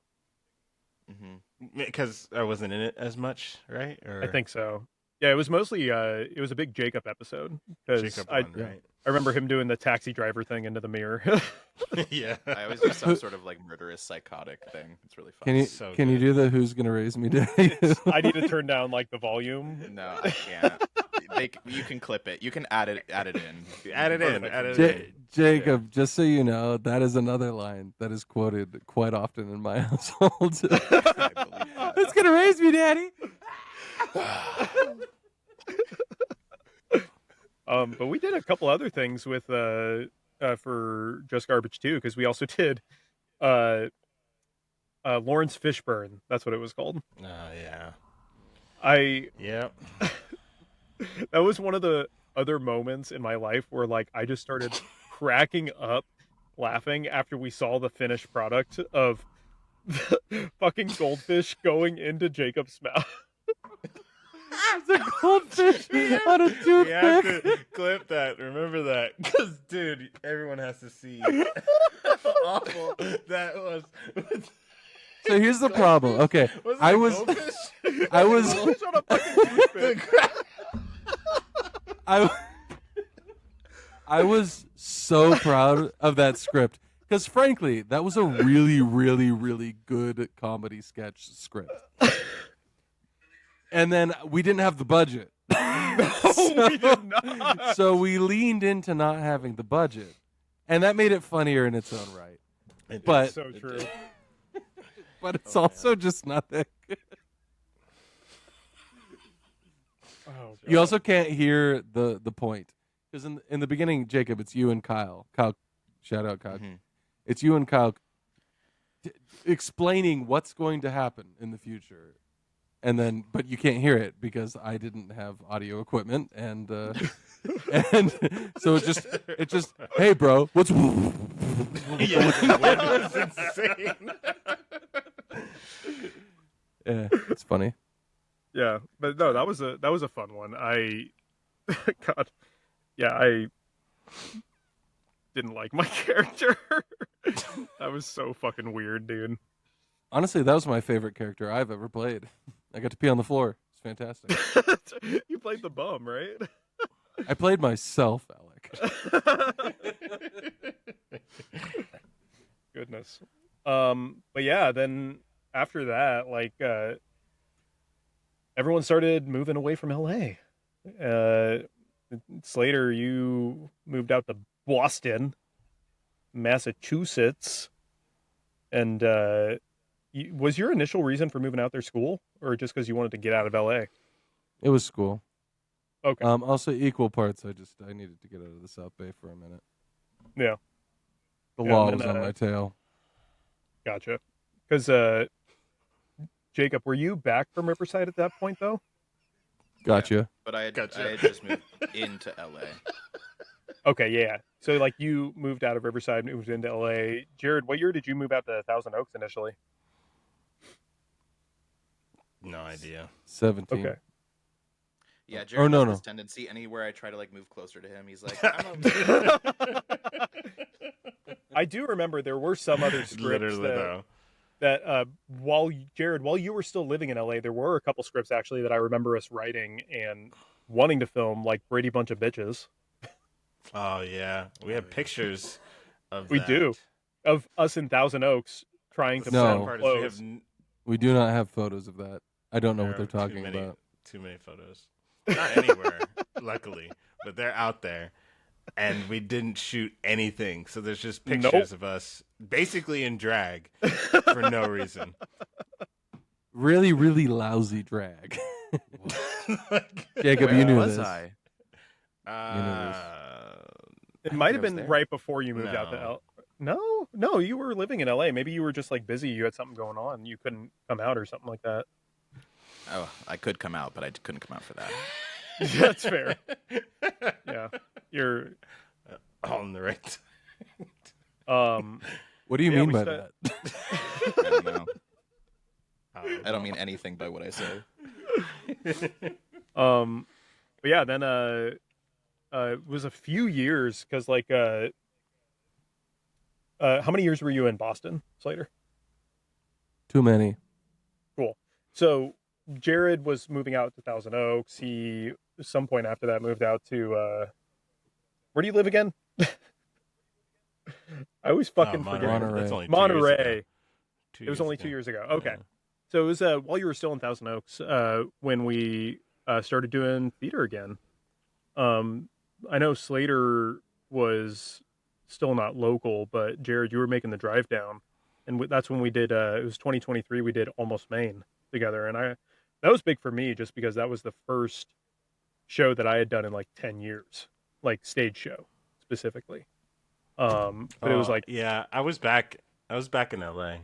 Because I wasn't in it as much, right? I think so. Yeah, it was mostly it was a big Jacob episode because I remember him doing the taxi driver thing into the mirror. Yeah, I always do some sort of like murderous psychotic thing. It's really fun. Can you do the "Who's Gonna Raise Me" Daddy? I need to turn down like the volume. No, I can't. You can clip it. You can add it in. Add it in. Jacob, just so you know, that is another line that is quoted quite often in my household. Who's gonna raise me, Daddy? But we did a couple other things with for Just Garbage too, because we also did Lawrence Fishburne. That's what it was called. Yeah. That was one of the other moments in my life where like I just started cracking up laughing after we saw the finished product of the fucking goldfish going into Jacob's mouth. It's a goldfish on a toothpick. You have to clip that. Remember that, because dude, everyone has to see how awful that was. So here's the problem. Okay, I was I was so proud of that script because frankly, that was a really, really, really good comedy sketch script. And then we didn't have the budget. We did not. So we leaned into not having the budget. And that made it funnier in its own right. But so true. But it's also just not that good. You also can't hear the point. Because in the beginning, Jacob, it's you and Kyle. Kyle, shout out Kyle. Mm-hmm. It's you and Kyle explaining what's going to happen in the future. And then, but you can't hear it because I didn't have audio equipment, and so it just, hey, bro, what's? Yeah, that was insane. Yeah, it's funny. Yeah, but no, that was a fun one. God, yeah, didn't like my character. That was so fucking weird, dude. Honestly, that was my favorite character I've ever played. I got to pee on the floor. It's fantastic. You played the bum, right? I played myself, Alec. Goodness. But yeah, then after that, like, everyone started moving away from LA. Slater, you moved out to Boston, Massachusetts, and was your initial reason for moving out there school, or just because you wanted to get out of LA? It was school. Okay. Also equal parts. I needed to get out of the South Bay for a minute. Yeah. The Yeah, law and was then, on my tail. Gotcha. Because Jacob, were you back from Riverside at that point, though? Gotcha. Yeah, but I had just moved into LA. Okay, yeah. So, like, you moved out of Riverside, moved into LA. Jared, what year did you move out to Thousand Oaks initially? No idea. 17. Okay. Yeah, Jared no, has no. this tendency. Anywhere I try to like move closer to him, he's like, I'm okay. I do remember there were some other scripts Literally, that while you were still living in LA, there were a couple scripts actually that I remember us writing and wanting to film, like Brady Bunch of Bitches. Oh yeah, we have pictures of We that. do. Of us in Thousand Oaks trying to No. film Part is we clothes. have We do not have photos of that. I don't know what there they're are talking about. Too many photos. Not anywhere, luckily, but they're out there, and we didn't shoot anything. So there's just pictures of us basically in drag for no reason. Really, really lousy drag. Jacob, Where you knew was this. I? It might have was been there. right before you moved out to No. No, you were living in LA. Maybe you were just like busy. You had something going on. You couldn't come out or something like that. Oh, I could come out, but I couldn't come out for that. That's fair. Yeah, you're On the right. What do you Yeah, mean we by sta- that? I don't know. I don't mean anything by what I say. but yeah, then it was a few years because like how many years were you in Boston, Slater? Too many. Cool. So Jared was moving out to Thousand Oaks. He at some point after that moved out to where do you live again? I always fucking forget. Monterey. That's only 2 years Monterey. ago. It was only 2 years ago. Okay. Yeah. So it was while you were still in Thousand Oaks when we started doing theater again. I know Slater was still not local, but Jared, you were making the drive down, and that's when we did. It was 2023. We did Almost Maine together, and that was big for me just because that was the first show that I had done in like 10 years, like stage show specifically. But it was like yeah, I was back in LA.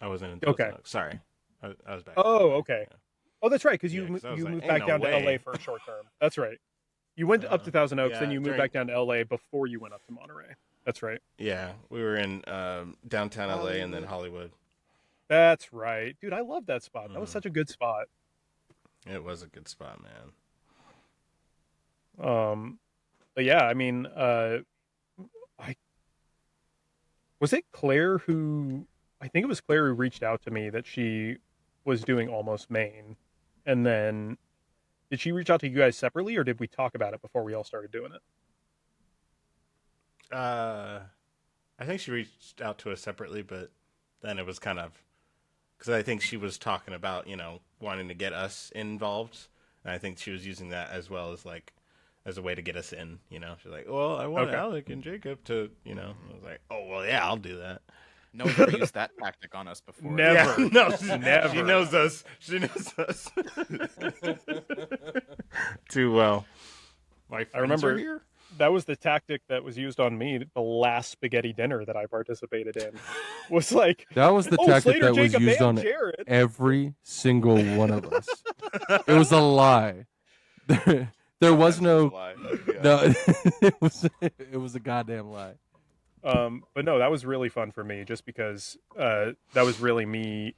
I wasn't in Thousand Okay. Oaks. Sorry. I was back. Oh, okay. Yeah. Oh, that's right, because Yeah, you 'cause I was you like, moved ain't back no down to way. LA for a short term. That's right. You went up to Thousand Oaks, then yeah, you moved back down to LA before you went up to Monterey. That's right. Yeah, we were in downtown LA and then Hollywood. That's right, dude. I love that spot. That was such a good spot. It was a good spot, man. But yeah, I mean, was it Claire who? I think it was Claire who reached out to me that she was doing Almost Maine, and then did she reach out to you guys separately, or did we talk about it before we all started doing it? I think she reached out to us separately, but then it was kind of because I think she was talking about wanting to get us involved, and I think she was using that as well as like as a way to get us in. She's like, "Well, I want Okay. Alec and Jacob to," I was like, "Oh, well, yeah, I'll do that." No one's ever used that tactic on us before. Never. Yeah, no, Never. She knows us. She knows us too well. My friends remember- are here. That was the tactic that was used on me the last spaghetti dinner that I participated in. Was like, That was the oh, tactic Slater, that was Jacob, used and on Jared. every single one of us. It was a lie. There was no. No, it was a goddamn lie. But no, that was really fun for me just because that was really me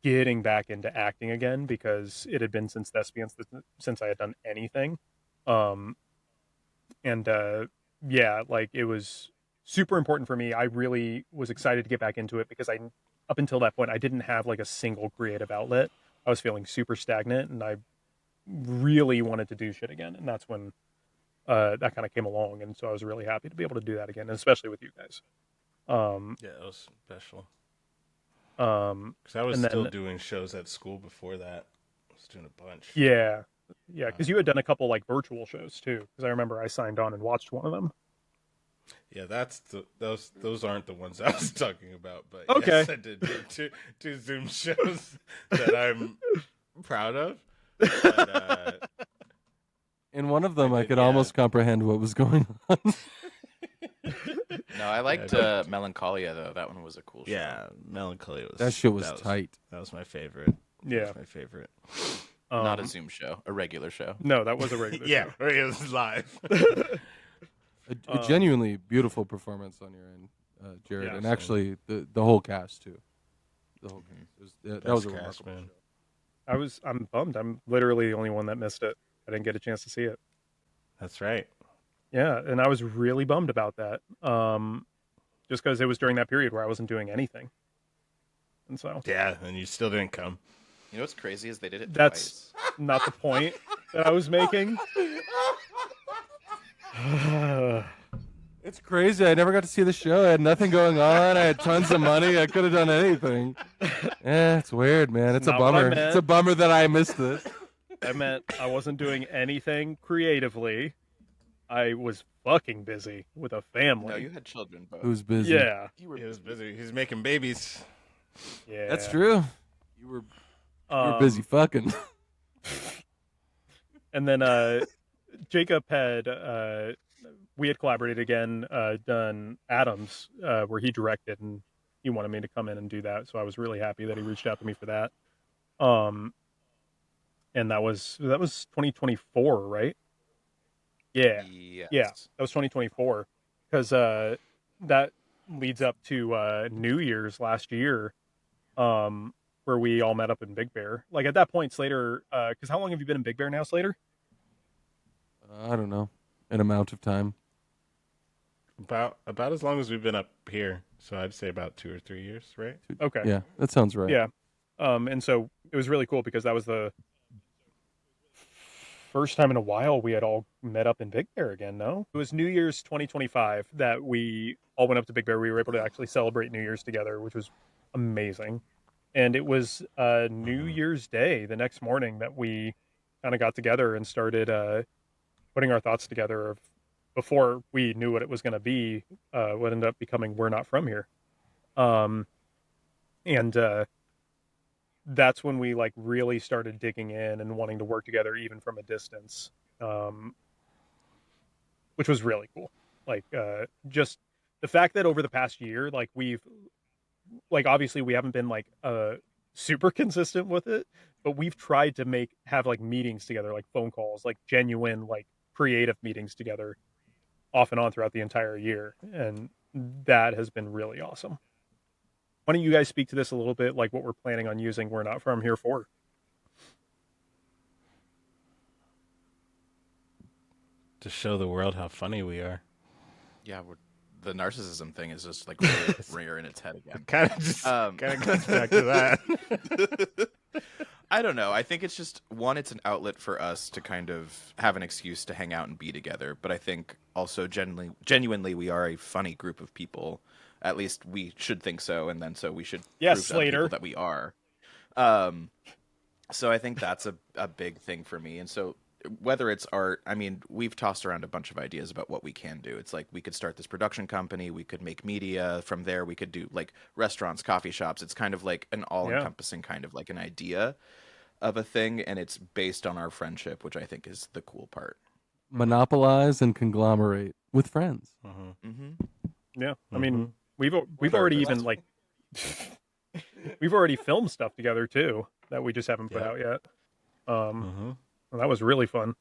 getting back into acting again because it had been since Thespians since I had done anything. And yeah, like it was super important for me. I really was excited to get back into it because up until that point, I didn't have like a single creative outlet. I was feeling super stagnant, and I really wanted to do shit again. And that's when that kind of came along, and so I was really happy to be able to do that again, and especially with you guys. Yeah, it was special. Um, Because I was and still then doing shows at school before that. I was doing a bunch. yeah, yeah, because you had done a couple like virtual shows too. Because I remember I signed on and watched one of them. Yeah, those aren't the ones I was talking about. But Okay. yes, I did do two Zoom shows that I'm proud of. But, In one of them, I did, could yeah. almost comprehend what was going on. No, I liked Melancholia though. That one was a cool show. yeah, Melancholy was That shit was tight. That was my favorite. Yeah. That was my favorite. Not a Zoom show, a regular show. No, that was a regular Yeah, show. it was live. A genuinely beautiful performance on your end, Jared, Yeah, and same. actually the whole cast too. The whole cast. That was a Best remarkable cast, man. show. I'm bummed. I'm literally the only one that missed it. I didn't get a chance to see it. That's right. Yeah, and I was really bummed about that. Just because it was during that period where I wasn't doing anything. And so Yeah, and you still didn't come. You know what's crazy is they did it that's twice. not the point that I was making. It's crazy. I never got to see the show. I had nothing going on. I had tons of money. I could have done anything. Yeah, it's weird, man. It's a Not what I bummer. meant. It's a bummer that I missed this. I meant I wasn't doing anything creatively. I was fucking busy with a family. No, you had children, Bo. Who's busy? Yeah, You were He was busy. He was making babies. yeah. That's true. You were busy fucking. And then Jacob had we had collaborated again, done Adams, where he directed, and he wanted me to come in and do that. So I was really happy that he reached out to me for that. And that was 2024, right? Yeah, Yes. yeah, that was 2024, because that leads up to New Year's last year, where we all met up in Big Bear. Like at that point, Slater, because how long have you been in Big Bear now, Slater? I don't know. An amount of time. About as long as we've been up here. So I'd say about 2 or 3 years, right? Okay. Yeah, that sounds right. Yeah. And so it was really cool because that was the first time in a while we had all met up in Big Bear again, no? It was New Year's 2025 that we all went up to Big Bear. We were able to actually celebrate New Year's together, which was amazing. And it was New Year's Day, the next morning, that we kind of got together and started putting our thoughts together of, before we knew what it was going to be, what ended up becoming We're Not From Here. And that's when we like really started digging in and wanting to work together even from a distance, which was really cool. Like just the fact that over the past year, like we've like obviously we haven't been like super consistent with it, but we've tried to have like meetings together, like phone calls, like genuine like creative meetings together off and on throughout the entire year, and that has been really awesome. Why don't you guys speak to this a little bit, like what we're planning on using We're Not From Here for? To show the world how funny we are. Yeah, the narcissism thing is just like really rearing its head again. Kind of goes back to that. I don't know. I think it's just it's an outlet for us to kind of have an excuse to hang out and be together. But I think also genuinely we are a funny group of people. At least we should think so, and then so we should Yes, prove to other Slater. people that we are. So I think that's a big thing for me. And so whether it's art, I mean, we've tossed around a bunch of ideas about what we can do. It's like we could start this production company, we could make media from there, we could do like restaurants, coffee shops. It's kind of like an all-encompassing kind of like an idea of a thing, and it's based on our friendship, which I think is the cool part. Monopolize and conglomerate with friends. Yeah, I mean, we've already even like we've already filmed stuff together too that we just haven't put out yet. And that was really fun.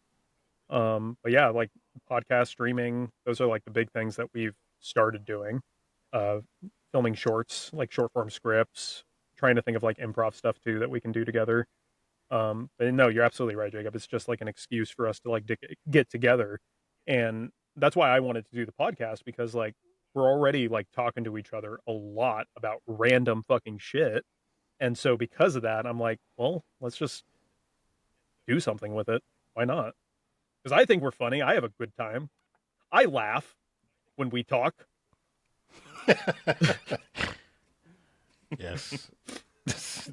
But yeah, like podcast streaming, those are like the big things that we've started doing. Filming shorts, like short form scripts, trying to think of like improv stuff too that we can do together. But no, you're absolutely right, Jacob. It's just like an excuse for us to like get together and that's why I wanted to do the podcast, because like we're already like talking to each other a lot about random fucking shit. And so because of that, I'm like, well, let's just do something with it. Why not? Because I think we're funny. I have a good time. I laugh when we talk. Yes.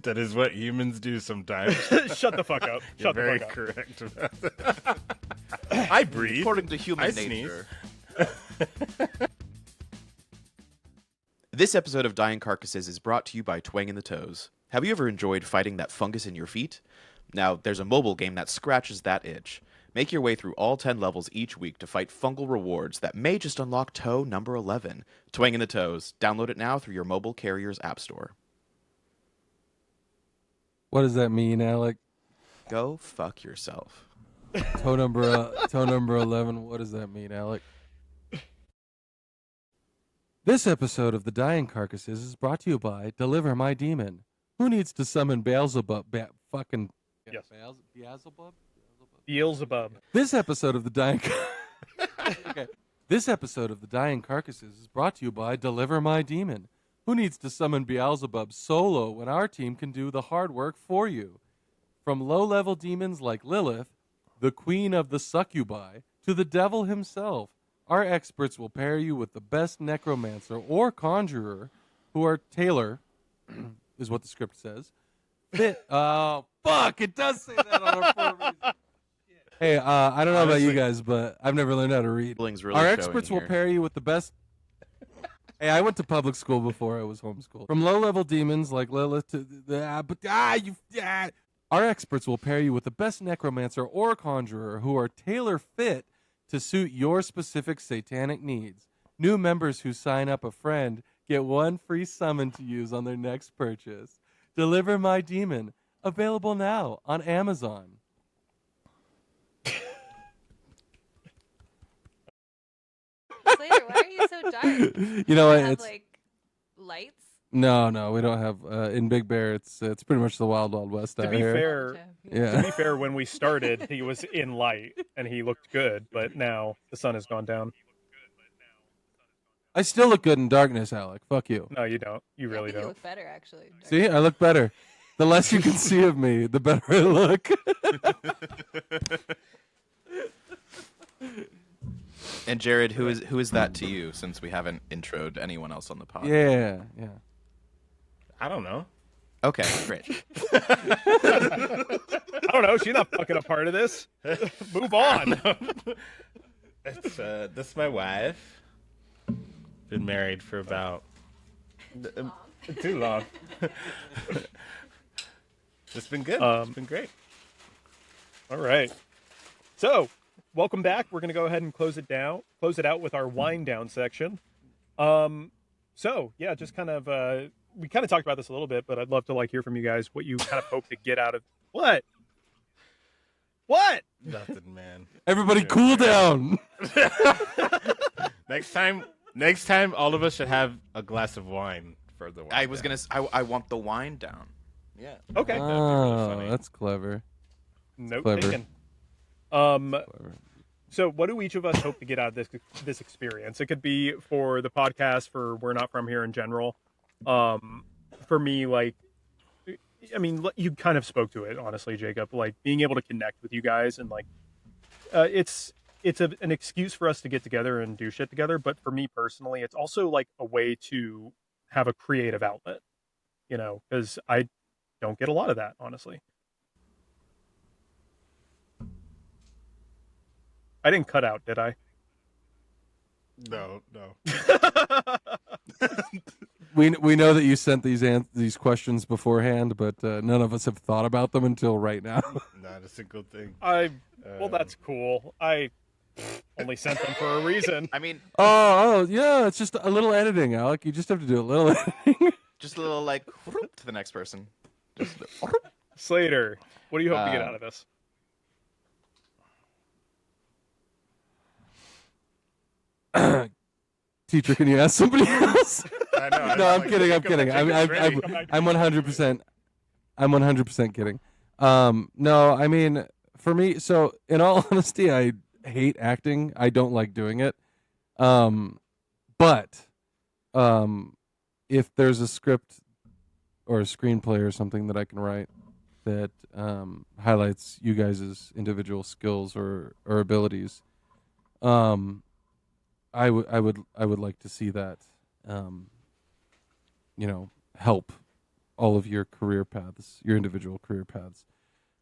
That is what humans do sometimes. Shut the fuck up. You're Shut the very fuck up. correct about that. I breathe. According to human I nature. sneeze. This episode of Dying Carcasses is brought to you by Twang in the Toes. Have you ever enjoyed fighting that fungus in your feet? Now, there's a mobile game that scratches that itch. Make your way through all 10 levels each week to fight fungal rewards that may just unlock toe number 11. Twang in the Toes. Download it now through your mobile carrier's app store. What does that mean, Alec? Go fuck yourself. Toe number 11. What does that mean, Alec? This episode of The Dying Carcasses is brought to you by Deliver My Demon. Who needs to summon Beelzebub? Yes. Beelzebub? Beelzebub. This episode of The Dying Okay. This episode of The Dying Carcasses is brought to you by Deliver My Demon. Who needs to summon Beelzebub solo when our team can do the hard work for you? From low-level demons like Lilith, the queen of the succubi, to the devil himself, our experts will pair you with the best necromancer or conjurer who are Taylor, is what the script says. Fit. Oh, fuck! It does say that on our for a reason. Hey, I don't know about you guys, but I've never learned how to read. Really Our experts will pair you with the best. Hey, I went to public school before I was homeschooled. From low-level demons like Lilith to our experts will pair you with the best necromancer or conjurer who are tailor-fit to suit your specific satanic needs. New members who sign up a friend get one free summon to use on their next purchase. Deliver My Demon, available now on Amazon. Slater, why are you so dark? You know what? Have It's like lights. no, we don't have. In Big Bear, it's pretty much the Wild Wild West To out be here. fair, Yeah. to be fair, when we started, he was in light and he looked good, but now the sun has gone down. I still look good in darkness, Alec. Fuck you. No, you don't. You I really think you don't. look better actually. See, I look better. The less you can see of me, the better I look. And Jared, who is that to you, since we haven't introed anyone else on the pod? Yeah. I don't know. Okay, great. I don't know. She's not fucking a part of this. Move on. It's this is my wife. Been married for about too long. It's been good. It's been great. All right. So, welcome back. We're going to go ahead and close it out with our wind down section. So, yeah, just kind of we kind of talked about this a little bit, but I'd love to like hear from you guys what you kind of hope to get out of what? Nothing, man. Everybody, cool down. Next time, all of us should have a glass of wine for the wine. I want the wine down. Yeah. Okay. That'd be really Oh, funny. that's clever. Note clever. taken. Clever. So what do each of us hope to get out of this experience? It could be for the podcast, for We're Not From Here in general. For me, like, I mean, you kind of spoke to it, honestly, Jacob, like being able to connect with you guys and like, it's an excuse for us to get together and do shit together. But for me personally, it's also like a way to have a creative outlet, you know, because I don't get a lot of that, honestly. I didn't cut out, did I? No. We know that you sent these questions beforehand, but none of us have thought about them until right now. Not a single thing. Well, that's cool. I only sent them for a reason. I mean, Oh, yeah, it's just a little editing, Alec. You just have to do a little editing. just a little like whoop to the next person. Just Slater, what do you hope to get out of this? Teacher, can you ask somebody else? I know. No, I'm kidding. I'm 100%. I'm 100% kidding. No, I mean, for me, so in all honesty, hate acting. I don't like doing it. But if there's a script or a screenplay or something that I can write that highlights you guys' individual skills or abilities, I would like to see that, help all of your career paths, your individual career paths.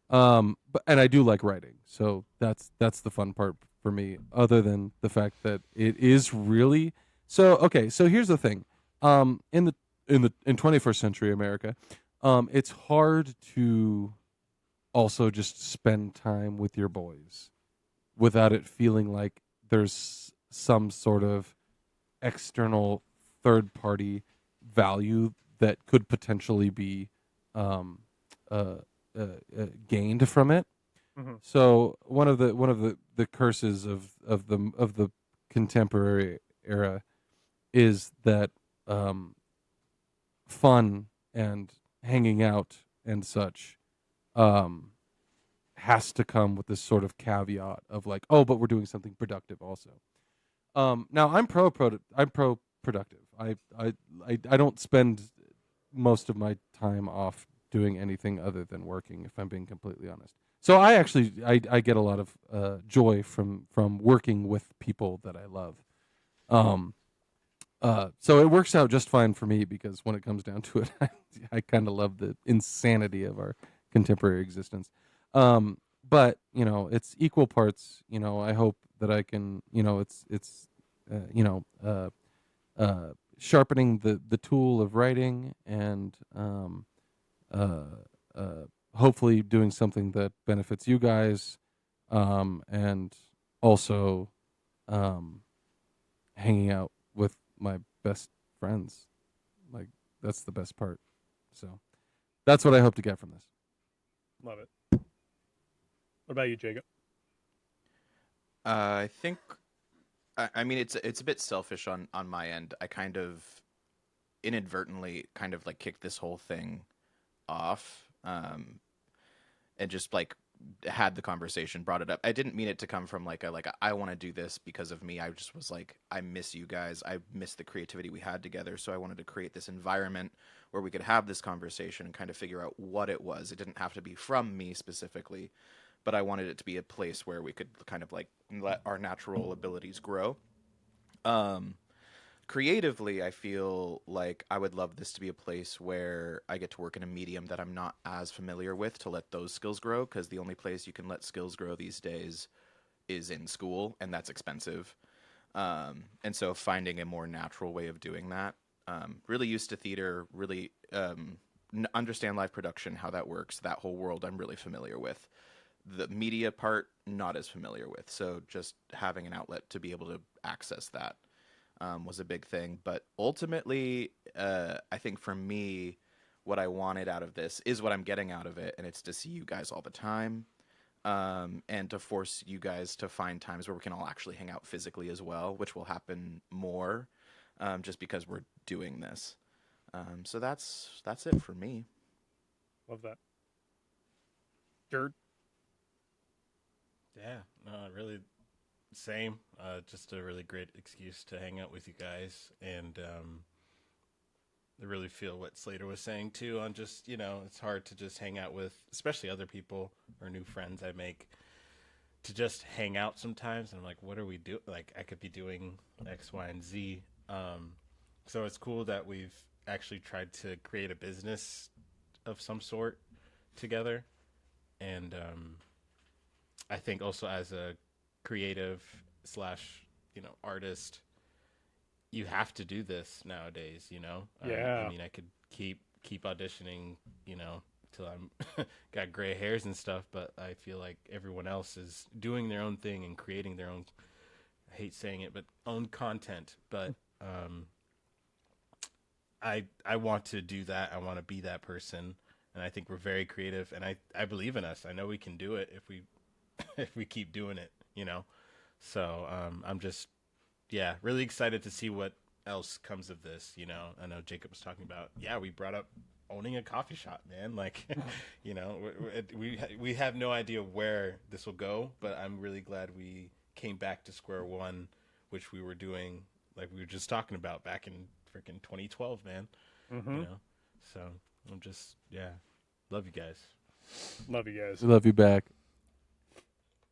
And I do like writing, so that's the fun part for me. Other than the fact that it is really so. Okay, so here's the thing. In 21st century America, it's hard to also just spend time with your boys without it feeling like there's some sort of external third party value that could potentially be um, uh, gained from it. Mm-hmm. So one of the curses of the contemporary era is that fun and hanging out and such um, has to come with this sort of caveat of like, oh, but we're doing something productive also. Now I'm pro productive. I don't spend most of my time off doing anything other than working, if I'm being completely honest. So I get a lot of joy from working with people that I love. Um, so it works out just fine for me because when it comes down to it, I kind of love the insanity of our contemporary existence. But it's equal parts. I hope that I can. It's uh, you know uh, sharpening the tool of writing and uh, uh, hopefully doing something that benefits you guys, and also um, hanging out with my best friends. Like that's the best part. So that's what I hope to get from this. Love it. What about you, Jacob? I think, I mean, it's a bit selfish on my end. I kind of inadvertently kind of like kicked this whole thing off, and just like had the conversation, brought it up. I didn't mean it to come from I want to do this because of me. I just was like, I miss you guys. I miss the creativity we had together. So I wanted to create this environment where we could have this conversation and kind of figure out what it was. It didn't have to be from me specifically, but I wanted it to be a place where we could kind of like let our natural abilities grow. Um, Creatively, I feel like I would love this to be a place where I get to work in a medium that I'm not as familiar with to let those skills grow, because the only place you can let skills grow these days is in school, and that's expensive. And so finding a more natural way of doing that. Really used to theater, really understand live production, how that works, that whole world I'm really familiar with. The media part, not as familiar with. So just having an outlet to be able to access that was a big thing. But ultimately, I think for me, what I wanted out of this is what I'm getting out of it, and it's to see you guys all the time, and to force you guys to find times where we can all actually hang out physically as well, which will happen more, just because we're doing this. So that's it for me. Love that. Jared? Yeah, no, really same. Just a really great excuse to hang out with you guys, and I really feel what Slater was saying too. On just it's hard to just hang out with, especially other people or new friends I make, to just hang out sometimes. And I'm like, what are we doing? Like, I could be doing X, Y, and Z. So it's cool that we've actually tried to create a business of some sort together, and I think also as a creative slash artist, you have to do this nowadays. Yeah. I mean, I could keep auditioning, till I'm got gray hairs and stuff, but I feel like everyone else is doing their own thing and creating their own, I hate saying it, but own content. But I want to do that. I want to be that person, and I think we're very creative, and I believe in us. I know we can do it if we if we keep doing it. So I'm just really excited to see what else comes of this. I know Jacob was talking about, we brought up owning a coffee shop, man. Like, we have no idea where this will go, but I'm really glad we came back to square one, which we were doing, like we were just talking about back in freaking 2012, man. Mm-hmm. You know, so I'm just love you guys. Love you guys. We love you back.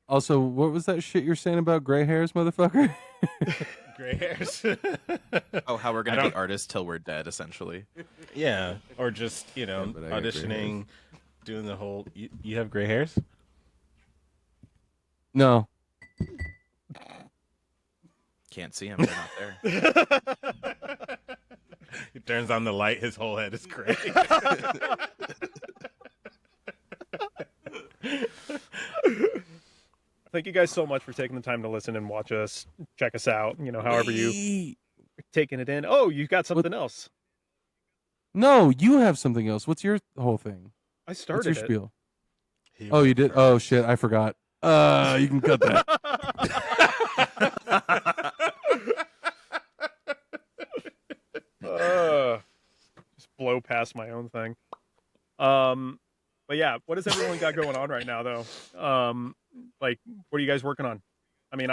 Also, what was that shit you're saying about gray hairs, motherfucker? Gray hairs. Oh, how we're gonna be artists till we're dead, essentially. Yeah, or just auditioning, doing the whole. You have gray hairs? No. Can't see him. They're not there. He turns on the light. His whole head is gray. Thank you guys so much for taking the time to listen and watch us, check us out. However you taking it in. Oh, you got something else. No, you have something else. What's your whole thing? I started What's your it. spiel? Oh, you did? Oh, shit. I forgot. You can cut that. Just blow past my own thing. But yeah, what has everyone got going on right now, though? Like, what are you guys working on? I mean,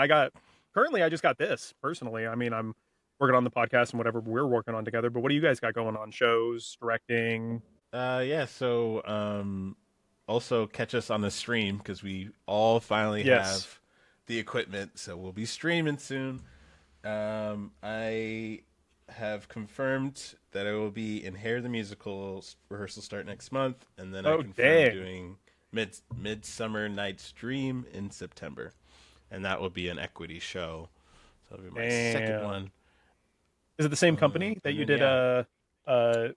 currently I just got this personally. I mean, I'm working on the podcast and whatever we're working on together. But what do you guys got going on? Shows, directing? So also catch us on the stream because we all finally have the equipment, so we'll be streaming soon. I have confirmed that I will be in Hair the Musical rehearsal start next month, and then I confirmed doing Midsummer Night's Dream in September, and that will be an equity show. So that'll be my second one. Is it the same company that you did? What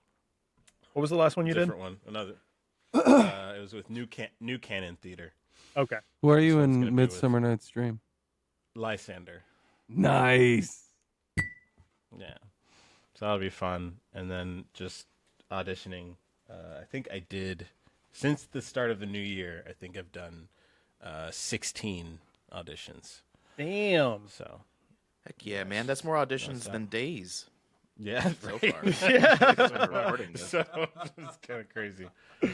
was the last one you did? Different one. Another. It was with New Cannon Theater. Okay. Who are you in Midsummer Night's Dream? Lysander. Nice. Yeah. So that'll be fun. And then just auditioning. I think I did, since the start of the new year, I think I've done 16 auditions. Damn. So. Heck yeah, man. That's more auditions than days. Yeah. So far. So it's kind of crazy.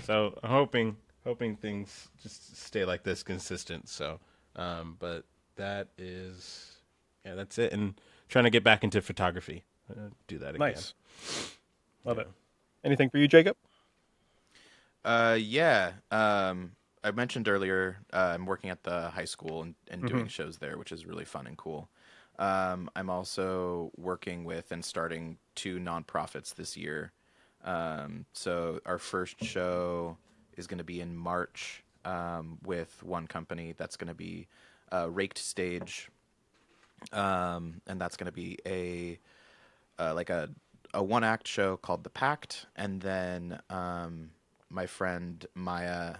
So I'm hoping things just stay like this consistent. So, but that is, that's it. And trying to get back into photography. Do that again. Nice. Love it. Anything for you, Jacob? Yeah. I mentioned earlier, I'm working at the high school and doing shows there, which is really fun and cool. I'm also working with and starting 2 nonprofits this year. So our first show is going to be in March with one company that's going to be Raked Stage, and that's going to be a 1-act show called The Pact, and then my friend Maya,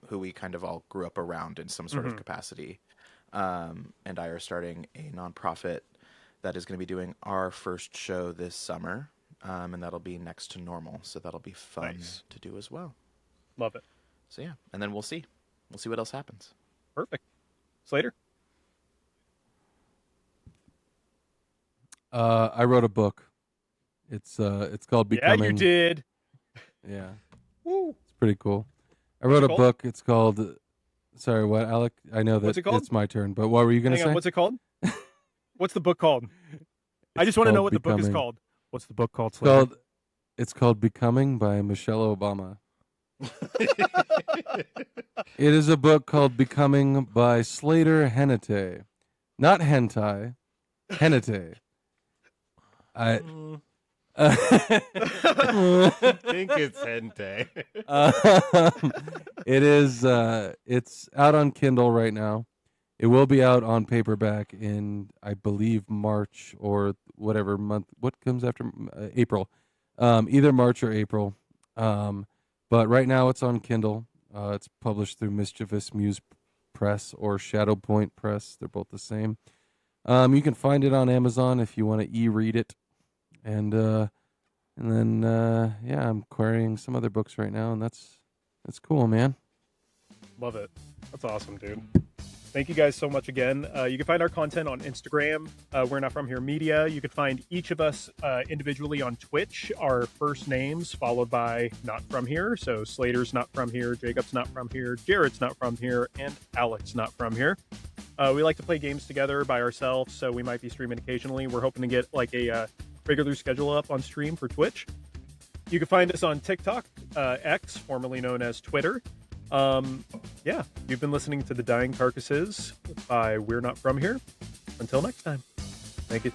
who we kind of all grew up around in some sort of capacity, and I are starting a nonprofit that is going to be doing our first show this summer, and that'll be Next to Normal, so that'll be fun to do as well. Love it. So yeah, and then we'll see what else happens. Perfect. Slater? I wrote a book. It's called Becoming. Yeah, you did. Yeah. Woo. It's pretty cool. I wrote a book. It's called. Sorry, what, Alec? I know that it's my turn, but what were you going to say? What's it called? What's the book called? I just want to know what the book is called. What's the book called? It's called Becoming by Michelle Obama. It is a book called Becoming by Slater Hennete. Not hentai. Hennete. I think it's hentai. It is. It's out on Kindle right now. It will be out on paperback in, I believe, March or whatever month. What comes after April? Either March or April. But right now it's on Kindle. It's published through Mischievous Muse Press or Shadow Point Press. They're both the same. You can find it on Amazon if you want to e-read it. And then I'm querying some other books right now, and that's cool, man. Love it. That's awesome, dude. Thank you guys so much again. You can find our content on Instagram. We're Not From Here Media. You can find each of us individually on Twitch. Our first names followed by Not From Here. So Slater's Not From Here, Jacob's Not From Here, Jared's Not From Here, and Alec's Not From Here. We like to play games together by ourselves, so we might be streaming occasionally. We're hoping to get like a regular schedule up on stream for Twitch. You can find us on TikTok, X, formerly known as Twitter. Yeah, you've been listening to The Dying Carcasses by We're Not From Here. Until next time. Thank you.